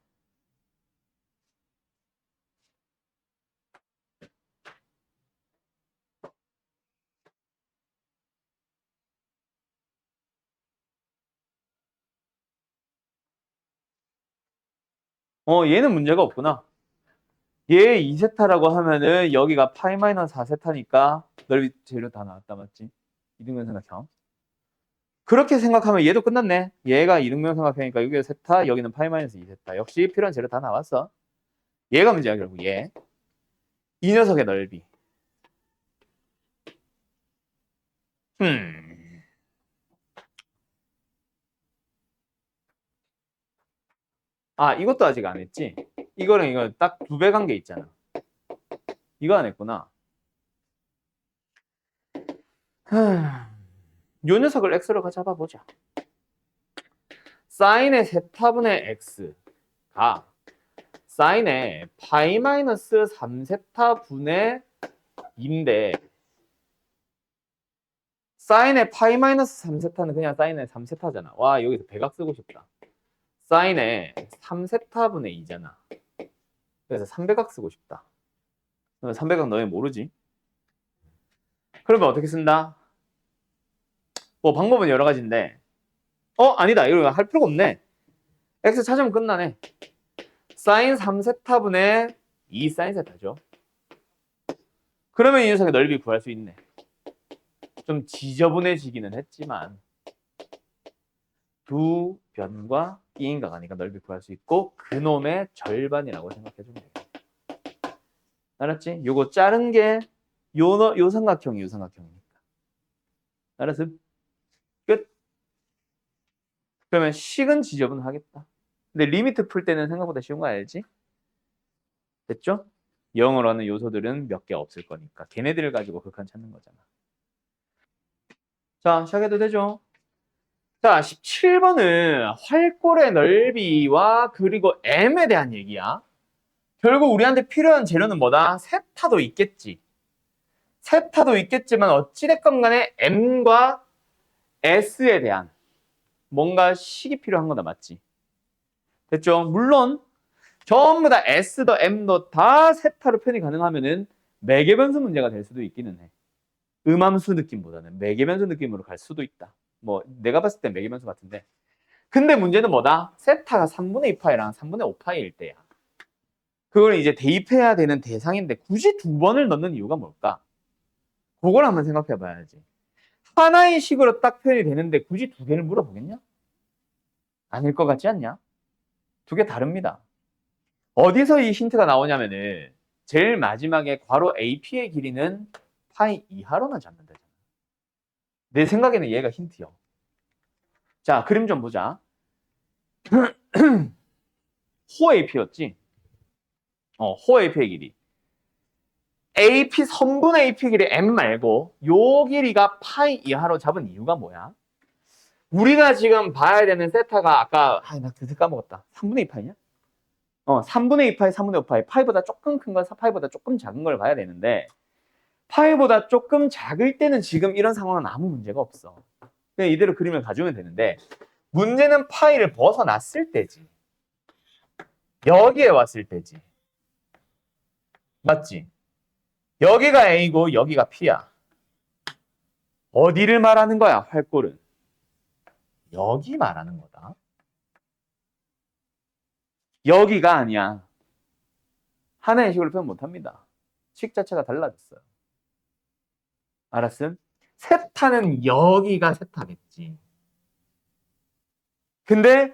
얘는 문제가 없구나. 얘 2세타라고 하면은 여기가 파이 마이너스 4세타니까 넓이 재료 다 나왔다 맞지? 이등변 삼각형. 그렇게 생각하면 얘도 끝났네. 얘가 이등변 삼각형이니까 여기가 세타, 여기는 파이 마이너스 2세타. 역시 필요한 재료 다 나왔어. 얘가 문제야 결국 얘. 이 녀석의 넓이. 음. 아 이것도 아직 안 했지? 이거랑 이거 딱 두 배 관계 있잖아. 이거 안 했구나. 요 녀석을 x로 잡아보자. 사인의 세타분의 x가 사인의 파이 마이너스 3세타분의 2인데 사인의 파이 마이너스 3세타는 그냥 사인의 3세타잖아. 와 여기서 백악 쓰고 싶다. 사인의 3세타분의 2잖아. 그래서 3백악 쓰고 싶다. 3백악 너희 모르지? 그러면 어떻게 쓴다? 뭐 방법은 여러 가지인데 아니다. 이거 할 필요가 없네. x 찾으면 끝나네. 사인 3세타분의 2 사인 세타죠. 그러면 이 녀석의 넓이 구할 수 있네. 좀 지저분해지기는 했지만 두 변과 B인각 하니까 넓이 구할 수 있고 그놈의 절반이라고 생각해주면 되겠다. 알았지? 요거 자른 게 요 삼각형이니까. 알았음? 끝. 그러면 식은 지저분하겠다. 근데 리미트 풀 때는 생각보다 쉬운 거 알지? 됐죠? 0으로 하는 요소들은 몇 개 없을 거니까 걔네들을 가지고 극한 찾는 거잖아. 자, 시작해도 되죠? 자, 17번은 활골의 넓이와 그리고 m에 대한 얘기야. 결국 우리한테 필요한 재료는 뭐다? 세타도 있겠지. 세타도 있겠지만 어찌됐건 간에 m과 s에 대한 뭔가 식이 필요한 거다, 맞지? 됐죠? 물론 전부 다 s도 m도 다 세타로 표현이 가능하면은 매개변수 문제가 될 수도 있기는 해. 음함수 느낌보다는 매개변수 느낌으로 갈 수도 있다. 뭐 내가 봤을 땐 매개변수 같은데. 근데 문제는 뭐다? 세타가 3분의 2파이랑 3분의 5파이일 때야. 그걸 이제 대입해야 되는 대상인데 굳이 두 번을 넣는 이유가 뭘까? 그걸 한번 생각해 봐야지. 하나의 식으로 딱 표현이 되는데 굳이 두 개를 물어보겠냐? 아닐 것 같지 않냐? 두 개 다릅니다. 어디서 이 힌트가 나오냐면은 제일 마지막에 괄호 AP의 길이는 파이 이하로만 잡는다잖아. 내 생각에는 얘가 힌트요. 자, 그림 좀 보자. 호 AP였지? 호 AP의 길이. AP 선분의 AP 길이 m 말고 요 길이가 파이 이하로 잡은 이유가 뭐야? 우리가 지금 봐야 되는 세타가 아까 나 그새 까먹었다. 3분의 2파이냐? 3분의 2파이, 3분의 5파이. 파이보다 조금 큰 건 파이보다 조금 작은 걸 봐야 되는데 파이보다 조금 작을 때는 지금 이런 상황은 아무 문제가 없어. 그냥 이대로 그림을 가져오면 되는데 문제는 파이를 벗어났을 때지. 여기에 왔을 때지. 맞지? 여기가 A고 여기가 P야. 어디를 말하는 거야, 활골은? 여기 말하는 거다. 여기가 아니야. 하나의 식으로 표현 못합니다. 식 자체가 달라졌어요. 알았음? 세타는 여기가 세타겠지. 근데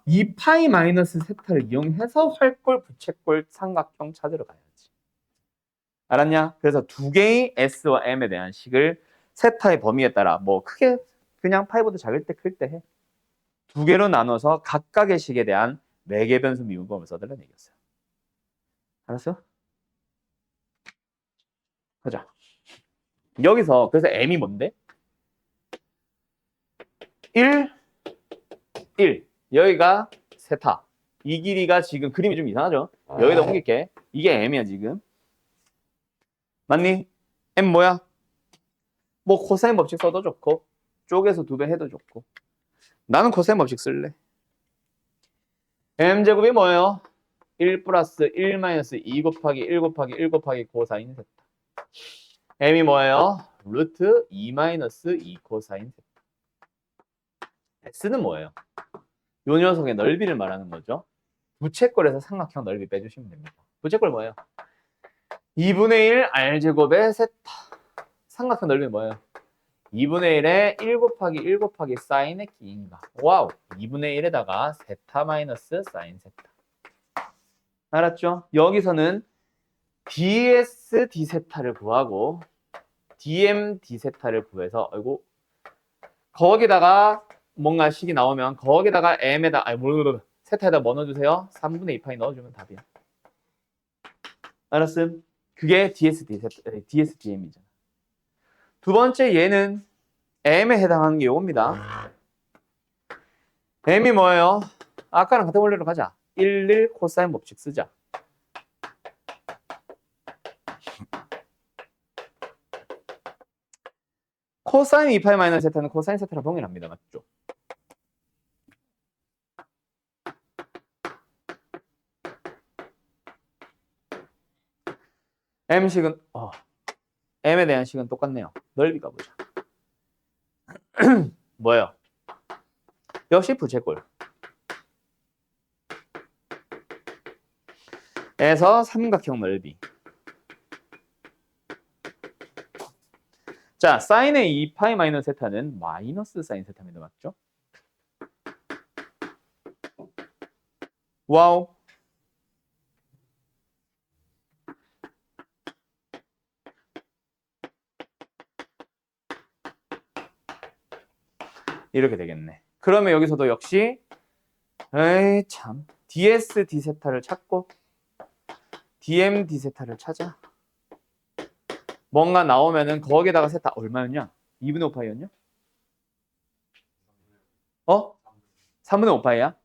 이 파이 마이너스 세타를 이용해서 활골, 부채꼴, 삼각형 찾으러 가야지. 알았냐? 그래서 두 개의 S와 M에 대한 식을 세타의 범위에 따라 뭐 크게 그냥 파이보다 작을 때 클 때 해. 두 개로 나눠서 각각의 식에 대한 매개 변수 미분법을 써달라는 얘기였어요. 알았어? 가자. 여기서 그래서 M이 뭔데? 1, 1. 여기가 세타. 이 길이가 지금 그림이 좀 이상하죠? 여기다 옮길게. 이게 M이야 지금. 맞니? M 뭐야? 뭐 코사인 법칙 써도 좋고 쪼개서 2배 해도 좋고 나는 코사인 법칙 쓸래. M제곱이 뭐예요? 1 플러스 1 마이너스 2 곱하기 1 곱하기 1 곱하기 코사인 세타. M이 뭐예요? 루트 2 마이너스 2 코사인 세타. S는 뭐예요? 요 녀석의 넓이를 말하는 거죠. 부채꼴에서 삼각형 넓이 빼주시면 됩니다. 부채꼴 뭐예요? 2분의 1 R제곱의 세타. 삼각형 넓이 뭐예요? 2분의 1에 1 곱하기 1 곱하기 사인의 기인가. 와우. 2분의 1에다가 세타 마이너스 사인 세타. 알았죠? 여기서는 ds d 세타를 구하고 dm d 세타를 구해서 아이고 거기다가 뭔가 식이 나오면 거기다가 m에다 세타에다 뭐 넣어주세요? 3분의 2파이 넣어주면 답이야. 알았음? 그게 ds d 세타, ds dm이잖아. 두 번째 얘는 m에 해당하는 게 요겁니다. m이 뭐예요? 아까랑 같은 원리로 가자. 1, 1 코사인 법칙 쓰자. 코사인 2파이 마이너스 세타는 코사인 세타랑 동일합니다. 맞죠? m식은 m에 대한 식은 똑같네요. 넓이가 보자. 뭐예요? 역시 부채꼴. 에서 삼각형 넓이. 자, 사인의 2파이 마이너스 세타는 마이너스 사인 세타입니다. 맞죠? 와우. 이렇게 되겠네. 그러면 여기서도 역시 에이 참 ds d세타를 찾고 dm d세타를 찾아. 뭔가 나오면은 거기다가 세타 얼마였냐? 2분의 5파이였냐? 3분의 5파이야?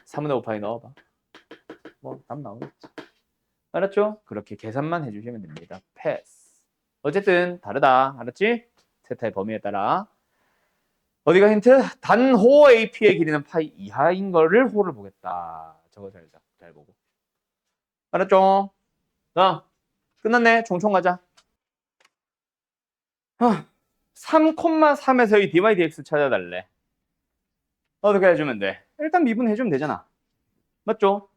3분의 5파이 넣어봐. 뭐 답 나오겠지. 알았죠? 그렇게 계산만 해주시면 됩니다. 패스. 어쨌든 다르다. 알았지? 세타의 범위에 따라. 어디가 힌트? 단호 AP의 길이는 파이 이하인 거를 호를 보겠다. 저거 잘 보고. 알았죠? 자, 끝났네. 총총 가자. 3,3에서 이 dy dx 찾아달래. 어떻게 해주면 돼? 일단 미분해주면 되잖아. 맞죠?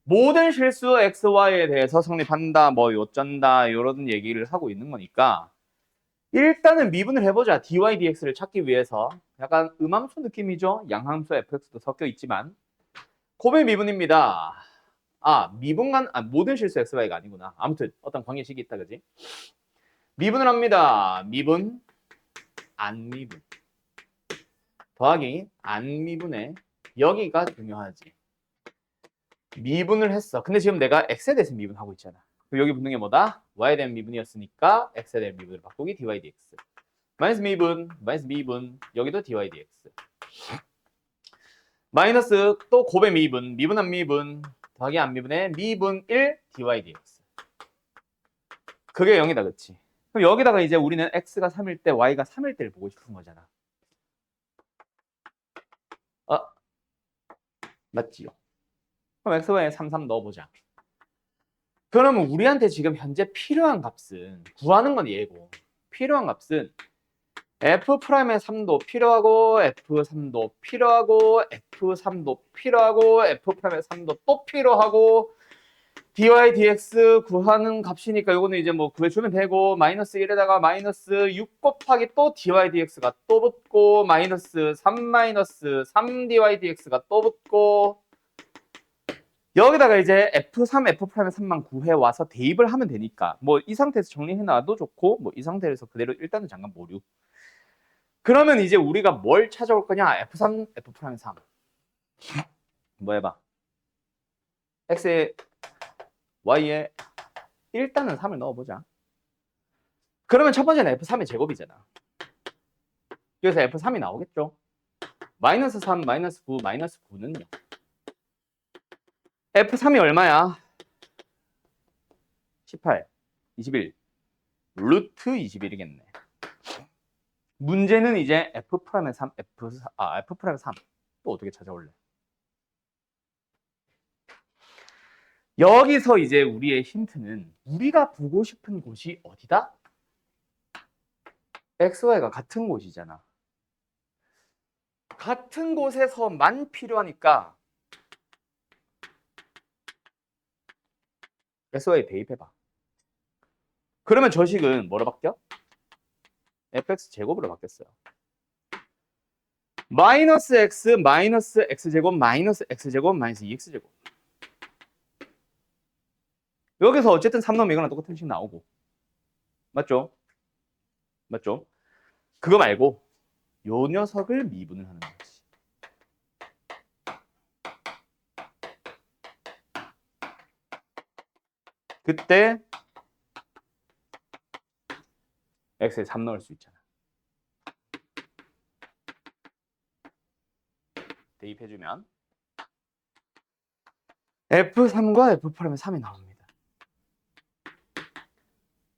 모든 실수 x, y에 대해서 성립한다, 뭐 요쩐다 이런 얘기를 하고 있는 거니까 일단은 미분을 해보자. dy dx를 찾기 위해서 약간 음함수 느낌이죠. 양함수 fx도 섞여 있지만 곱의 미분입니다. 모든 실수 x, y가 아니구나. 아무튼 어떤 관계식이 있다, 그지? 미분을 합니다. 미분, 안 미분 더하기 안 미분에 여기가 중요하지. 미분을 했어. 근데 지금 내가 x에 대해서 미분하고 있잖아. 그럼 여기 붙는 게 뭐다? y에 대한 미분이었으니까 x에 대한 미분을 바꾸기 dy dx. 마이너스 미분, 여기도 dy dx. 마이너스 또 곱의 미분, 미분 안 미분, 더하기 안 미분에 미분 1 dy dx. 그게 0이다, 그치? 그럼 여기다가 이제 우리는 x가 3일 때 y가 3일 때를 보고 싶은 거잖아. 맞지요? 그럼 x, y에 3, 3 넣어보자. 그러면 우리한테 지금 현재 필요한 값은, 구하는 건 얘고, 필요한 값은 F'의 3도 필요하고, F3도 필요하고, F3도 필요하고, F'의 3도 또 필요하고, dy dx 구하는 값이니까 요거는 이제 뭐 구해주면 되고, 마이너스 1에다가 마이너스 6 곱하기 또 dy dx가 또 붙고, 마이너스 3 dy dx가 또 붙고, 여기다가 이제 F3, F'의 3만 구해와서 대입을 하면 되니까 뭐 이 상태에서 정리해놔도 좋고 뭐 이 상태에서 그대로 일단은 잠깐 보류. 그러면 이제 우리가 뭘 찾아올 거냐? F3, F'의 3. 뭐 해봐. X에 Y에 일단은 3을 넣어보자. 그러면 첫 번째는 F3의 제곱이잖아. 그래서 F3이 나오겠죠? 마이너스 3, 마이너스 9, 마이너스 9는요. F3이 얼마야? 18, 21, 루트 21이겠네. 문제는 이제 F'의 3, F'의 3. 또 어떻게 찾아올래? 여기서 이제 우리의 힌트는 우리가 보고 싶은 곳이 어디다? X, Y가 같은 곳이잖아. 같은 곳에서만 필요하니까 X, Y 대입해봐. 그러면 저 식은 뭐로 바뀌어? fx 제곱으로 바뀌었어요. 마이너스 x, 마이너스 x제곱, 마이너스 x제곱, 마이너스 2x제곱. 여기서 어쨌든 3 넣으면 이거랑 똑같은 식 나오고. 맞죠? 맞죠? 그거 말고 요 녀석을 미분을 하는 거지. 그때 x에 3 넣을 수 있잖아. 대입해주면 F3과 F8하면 3이 나옵니다.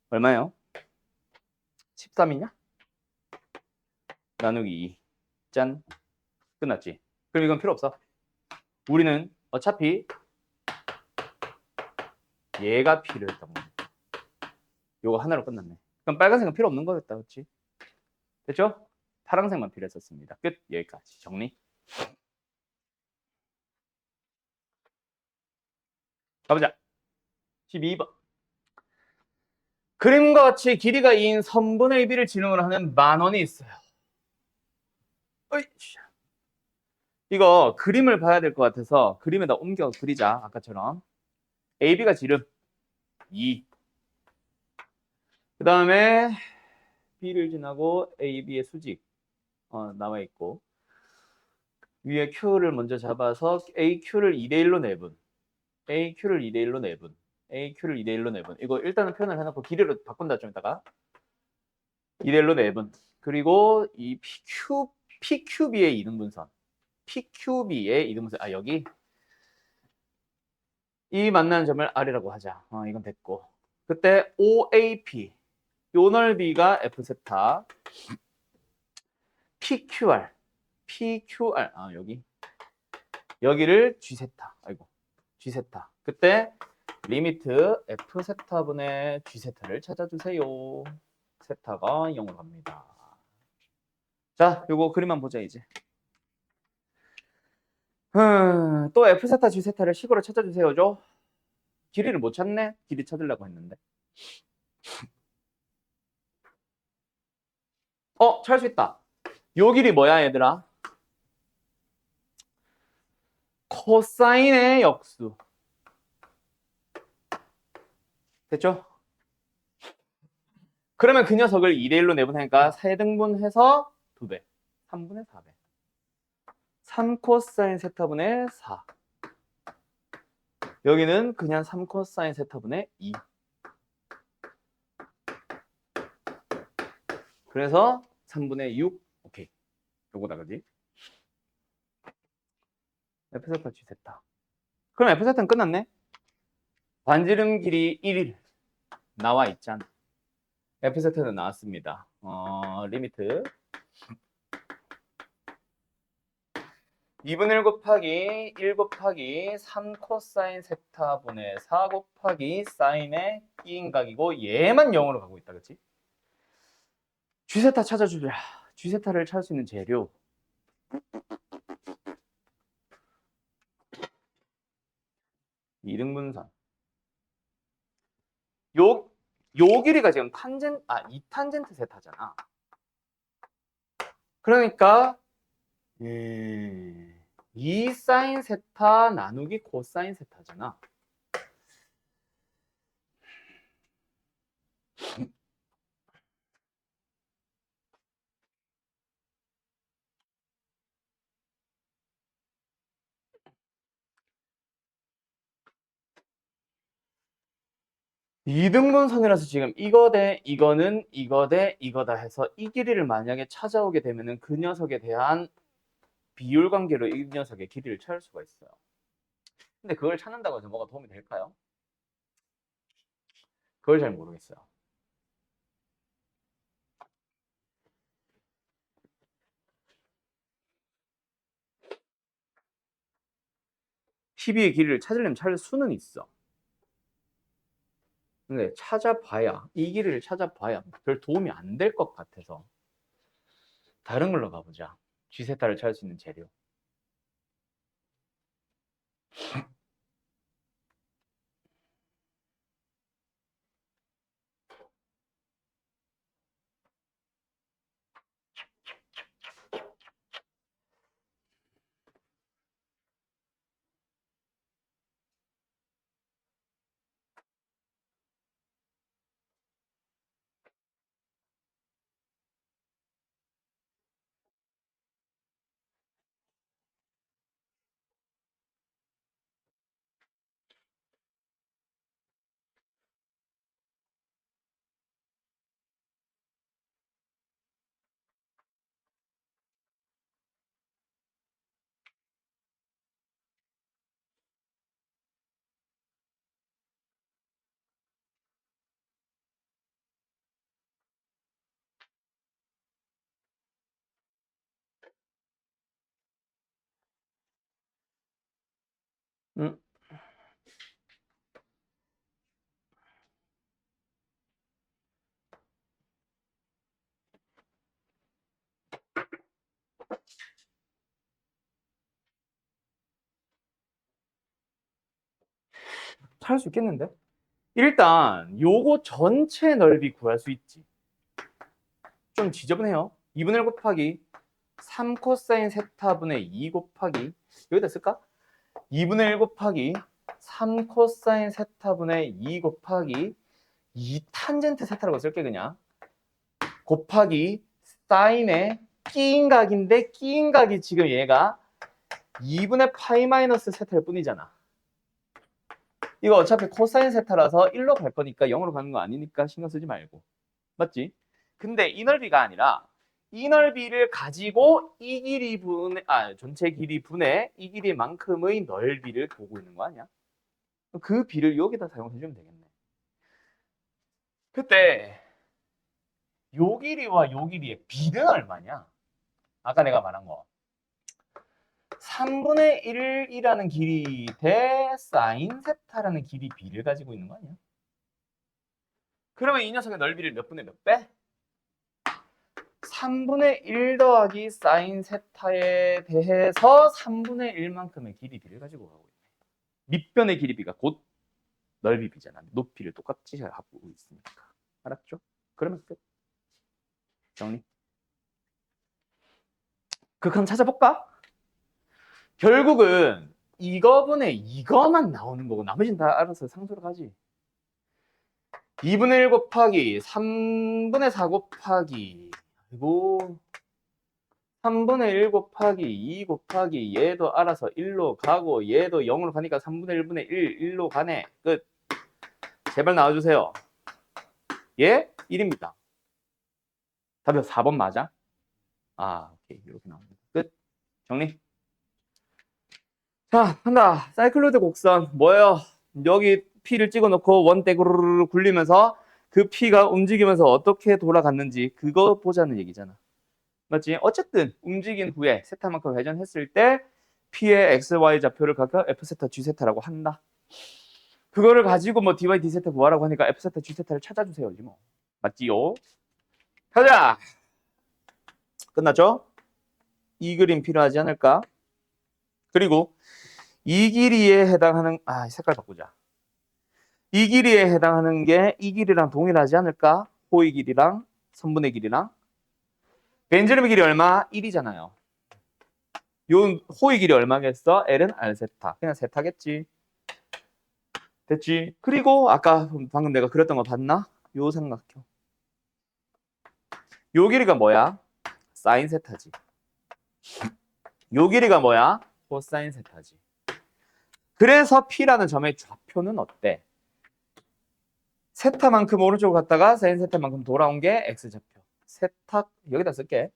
얼마예요? 13이냐? 나누기 2. 짠. 끝났지? 그럼 이건 필요 없어. 우리는 어차피 얘가 필요했던 겁니다. 요거 하나로 끝났네. 그럼 빨간색은 필요 없는 거였다. 그렇지? 됐죠? 파란색만 필요했었습니다. 끝. 여기까지. 정리. 가보자. 12번. 그림과 같이 길이가 2인 선분의 비를 질문을 하는 만원이 있어요. 어이씨. 이거 그림을 봐야 될 것 같아서 그림에다 옮겨 그리자. 아까처럼. AB가 지름 2. 그 다음에 B를 지나고 AB의 수직 나와 있고 위에 Q를 먼저 잡아서 AQ를 2대1로 내분. AQ를 2대1로 내분. AQ를 2대1로 내분. 이거 일단은 표현을 해놓고 길이로 바꾼다 좀 이따가. 2대1로 내분. 그리고 이 PQB의 이등분선. PQB의 이등분선. 아, 여기. 이 만나는 점을 R이라고 하자. 이건 됐고. 그때 OAP. 요 넓이가 F세타. PQR. PQR. 여기. 여기를 G세타. 아이고. G세타. 그때 리미트 F세타분의 G세타를 찾아주세요. 세타가 0으로 갑니다. 자, 요거 그림만 보자, 이제. 또 F세타, G세타를 식으로 찾아주세요죠. 길이를 못 찾네? 길이 찾으려고 했는데. 찾을 수 있다. 요 길이 뭐야, 얘들아? 코사인의 역수. 됐죠? 그러면 그 녀석을 2대1로 내분하니까 3등분해서 2배. 3분의 4배. 3코사인 세타분의 4. 여기는 그냥 3코사인 세타분의 2. 그래서 3분의 6. 오케이. 요거다, 그지? F세타, G세타. 그럼 F세타는 끝났네? 반지름 길이 1일 나와 있잖아. F세타는 나왔습니다. 리미트 2분의 1 곱하기 1 곱하기 3 코사인 세타분의 4 곱하기 사인의 B인각이고 얘만 0으로 가고 있다, 그치? G세타 찾아주자. G세타를 찾을 수 있는 재료. 이등분선. 요 길이가 지금 이탄젠트 세타잖아. 그러니까 2 사인 세타 나누기 코사인 세타잖아. 이등분선이라서 지금 이거 대 이거는 이거 대 이거다 해서 이 길이를 만약에 찾아오게 되면은 그 녀석에 대한 비율 관계로 이 녀석의 길이를 찾을 수가 있어요. 근데 그걸 찾는다고 해서 뭐가 도움이 될까요? 그걸 잘 모르겠어요. TV의 길이를 찾으려면 찾을 수는 있어. 근데 찾아봐야, 이 길이를 찾아봐야 별 도움이 안 될 것 같아서 다른 걸로 가보자. G세타를 찾을 수 있는 재료. 음. 찾을 수 있겠는데? 일단 요거 전체 넓이 구할 수 있지. 좀 지저분해요. 2분의 1 곱하기 3 코사인 세타분의 2 곱하기 여기다 쓸까? 2분의 1 곱하기 3 코사인 세타분의 2 곱하기 2 탄젠트 세타라고 쓸게 그냥. 곱하기 사인의 끼인 각인데 끼인 각이 지금 얘가 2분의 파이 마이너스 세타일 뿐이잖아. 이거 어차피 코사인 세타라서 1로 갈 거니까 0으로 가는 거 아니니까 신경 쓰지 말고. 맞지? 근데 이 넓이가 아니라 이 넓이를 가지고 이 길이 분의 전체 길이 분의 이 길이만큼의 넓이를 보고 있는 거 아니야? 그 비를 여기다 사용해 주면 되겠네. 그때 요 길이와 요 길이의 비는 얼마냐? 아까 내가 말한 거. 3분의 1이라는 길이 대 사인 세타라는 길이 비를 가지고 있는 거 아니야? 그러면 이 녀석의 넓이를 몇 분의 몇 배? 3분의 1 더하기 사인 세타에 대해서 3분의 1만큼의 길이 비를 가지고 가고 있네. 밑변의 길이 비가 곧 넓이 비잖아. 높이를 똑같이 하고 있으니까. 알았죠? 그러면 끝. 정리. 극한 찾아볼까? 결국은 이거분의 이거만 나오는 거고 나머지는 다 알아서 상수로 가지. 2분의 1 곱하기 3분의 4 곱하기 그리고 3분의 1 곱하기 2 곱하기 얘도 알아서 1로 가고 얘도 0으로 가니까 3분의 1분의 1, 1로 가네. 끝. 제발 나와주세요. 얘 1입니다. 답이 4번 맞아? 오케이. 이렇게 나옵니다. 끝. 정리. 자, 한다. 사이클로이드 곡선 뭐예요? 여기 P를 찍어놓고 원대구르르 굴리면서 그 P가 움직이면서 어떻게 돌아갔는지 그거 보자는 얘기잖아. 맞지? 어쨌든 움직인 후에 세타만큼 회전했을 때 P의 X, Y 좌표를 각각 F 세타, G 세타라고 한다. 그거를 가지고 뭐 dy, d 세타 구하라고 하니까 F 세타, G 세타를 찾아주세요. 뭐. 맞지요? 가자! 끝났죠? 이 그림 필요하지 않을까? 그리고 이 길이에 해당하는 색깔 바꾸자. 이 길이에 해당하는 게 이 길이랑 동일하지 않을까? 호의 길이랑 선분의 길이랑 벤제름의 길이 얼마? 1이잖아요. 요 호의 길이 얼마겠어? L은 R 세타. 그냥 세타겠지. 됐지? 그리고 아까 방금 내가 그렸던 거 봤나? 요 삼각형. 요 길이가 뭐야? 사인 세타지. 요 길이가 뭐야? 코사인 세타지. 그래서 P라는 점의 좌표는 어때? 세타만큼 오른쪽으로 갔다가 사인 세타만큼 돌아온 게 X좌표. 세타 여기다 쓸게.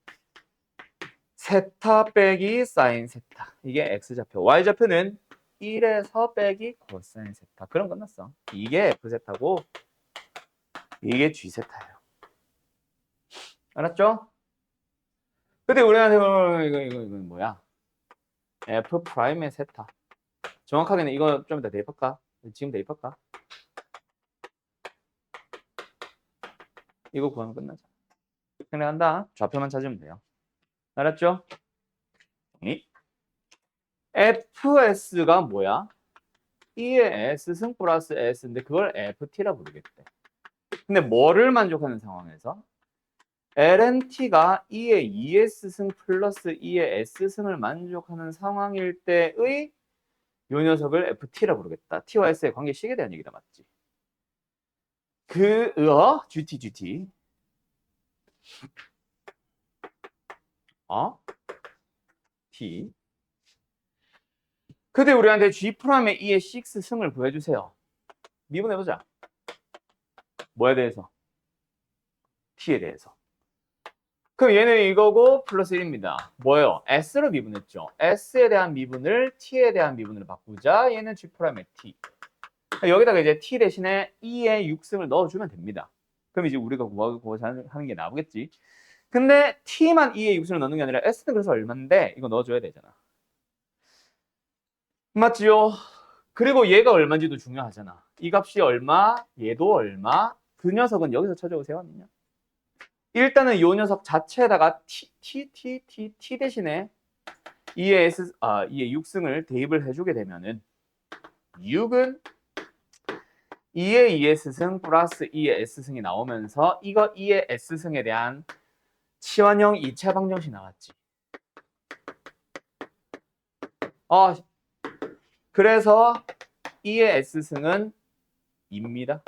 세타 빼기 사인 세타. 이게 X좌표. Y좌표는 1에서 빼기 코사인 세타. 그럼 끝났어. 이게 F세타고 이게 G세타예요. 알았죠? 근데 우리한테 이거 뭐야? F 프라임의 세타. 정확하게는 이거 좀 이따 대입할까? 지금 대입할까? 이거 구하면 끝나자. 그냥 한다. 좌표만 찾으면 돼요. 알았죠? FS가 뭐야? E의 S승 플러스 S인데 그걸 FT라 부르겠대. 근데 뭐를 만족하는 상황에서? LNT가 E의 ES승 플러스 E의 S승을 만족하는 상황일 때의 요 녀석을 FT라 부르겠다. T와 S의 관계식에 대한 얘기다. 맞지? GT. T. 근데 우리한테 G'의 E의 6승을 구해주세요. 미분해보자. 뭐에 대해서? T에 대해서. 그럼 얘는 이거고 플러스 1입니다. 뭐예요? S로 미분했죠. S에 대한 미분을 T에 대한 미분으로 바꾸자. 얘는 G'의 T. 여기다가 이제 T 대신에 E의 6승을 넣어주면 됩니다. 그럼 이제 우리가 구하고자 하는 게 나오겠지. 근데 T만 E의 6승을 넣는 게 아니라 S는 그래서 얼마인데 이거 넣어줘야 되잖아. 맞지요? 그리고 얘가 얼마인지도 중요하잖아. 이 값이 얼마, 얘도 얼마. 그 녀석은 여기서 찾아오세요. 아니냐? 일단은 이 녀석 자체에다가 T 대신에 E의 6승을 대입을 해주게 되면은 6은 2의 2S승 플러스 2의 S승이 나오면서 이거 2의 S승에 대한 치환형 2차 방정식 나왔지. 그래서 2의 S승은 2입니다.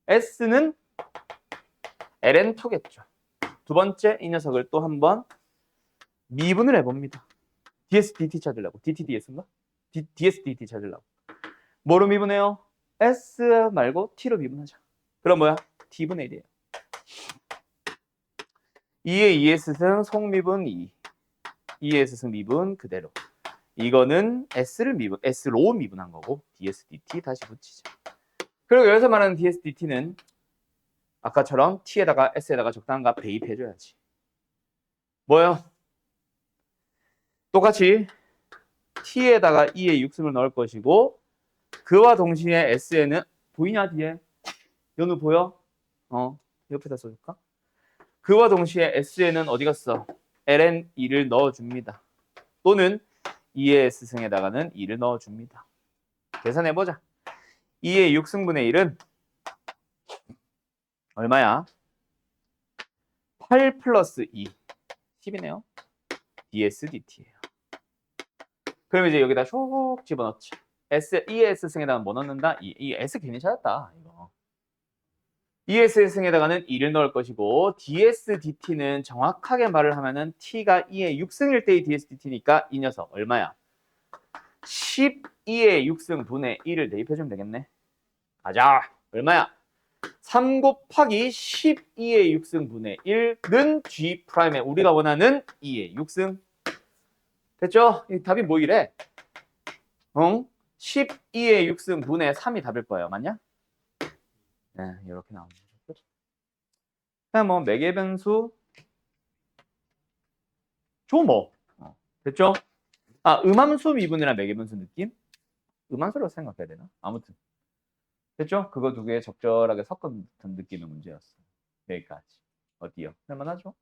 S는 LN2겠죠. 두 번째 이 녀석을 또 한번 미분을 해봅니다. ds dt 찾으려고. dt ds인가? ds dt 찾으려고. 뭐로 미분해요? s 말고 t로 미분하자. 그럼 뭐야? t분의 1이에요. 2의 2s승 속미분 2. 2s승 미분 그대로. 이거는 S로 미분한 거고 ds dt 다시 붙이자. 그리고 여기서 말하는 ds dt는 아까처럼 t에다가 s에다가 적당한 값 대입해줘야지. 뭐요? 똑같이 t에다가 2의 6승을 넣을 것이고 그와 동시에 s에는 보이냐 뒤에? 연우 보여? 옆에다 써줄까? 그와 동시에 s에는 어디 갔어? ln 2를 넣어줍니다. 또는 2의 s승에다가는 2를 넣어줍니다. 계산해보자. 2의 6승분의 1은 얼마야? 8 플러스 2. 10이네요. ds dt예요. 그럼 이제 여기다 쏙 집어넣지. E의 S승에다가 뭐 넣는다? 이 S 괜히 찾았다. 이거. E의 S승에다가는 2를 넣을 것이고 ds dt는 정확하게 말을 하면은 t가 2의 6승일 때의 ds dt니까 이 녀석 얼마야? 12의 6승 분의 1을 대입해주면 되겠네. 가자. 얼마야? 3 곱하기 12의 6승 분의 1는 G'에 우리가 원하는 2의 6승. 됐죠? 이 답이 뭐 이래? 12의 6승 분의 3이 답일 거예요. 맞냐? 네, 이렇게 나오는 거죠. 그냥 뭐 매개 변수 뭐. 됐죠? 음함수 미분이랑 매개 변수 느낌? 음함수라고 생각해야 되나? 아무튼. 됐죠? 그거 두 개 적절하게 섞은 듯한 느낌의 문제였어요. 여기까지. 어디요? 할만하죠?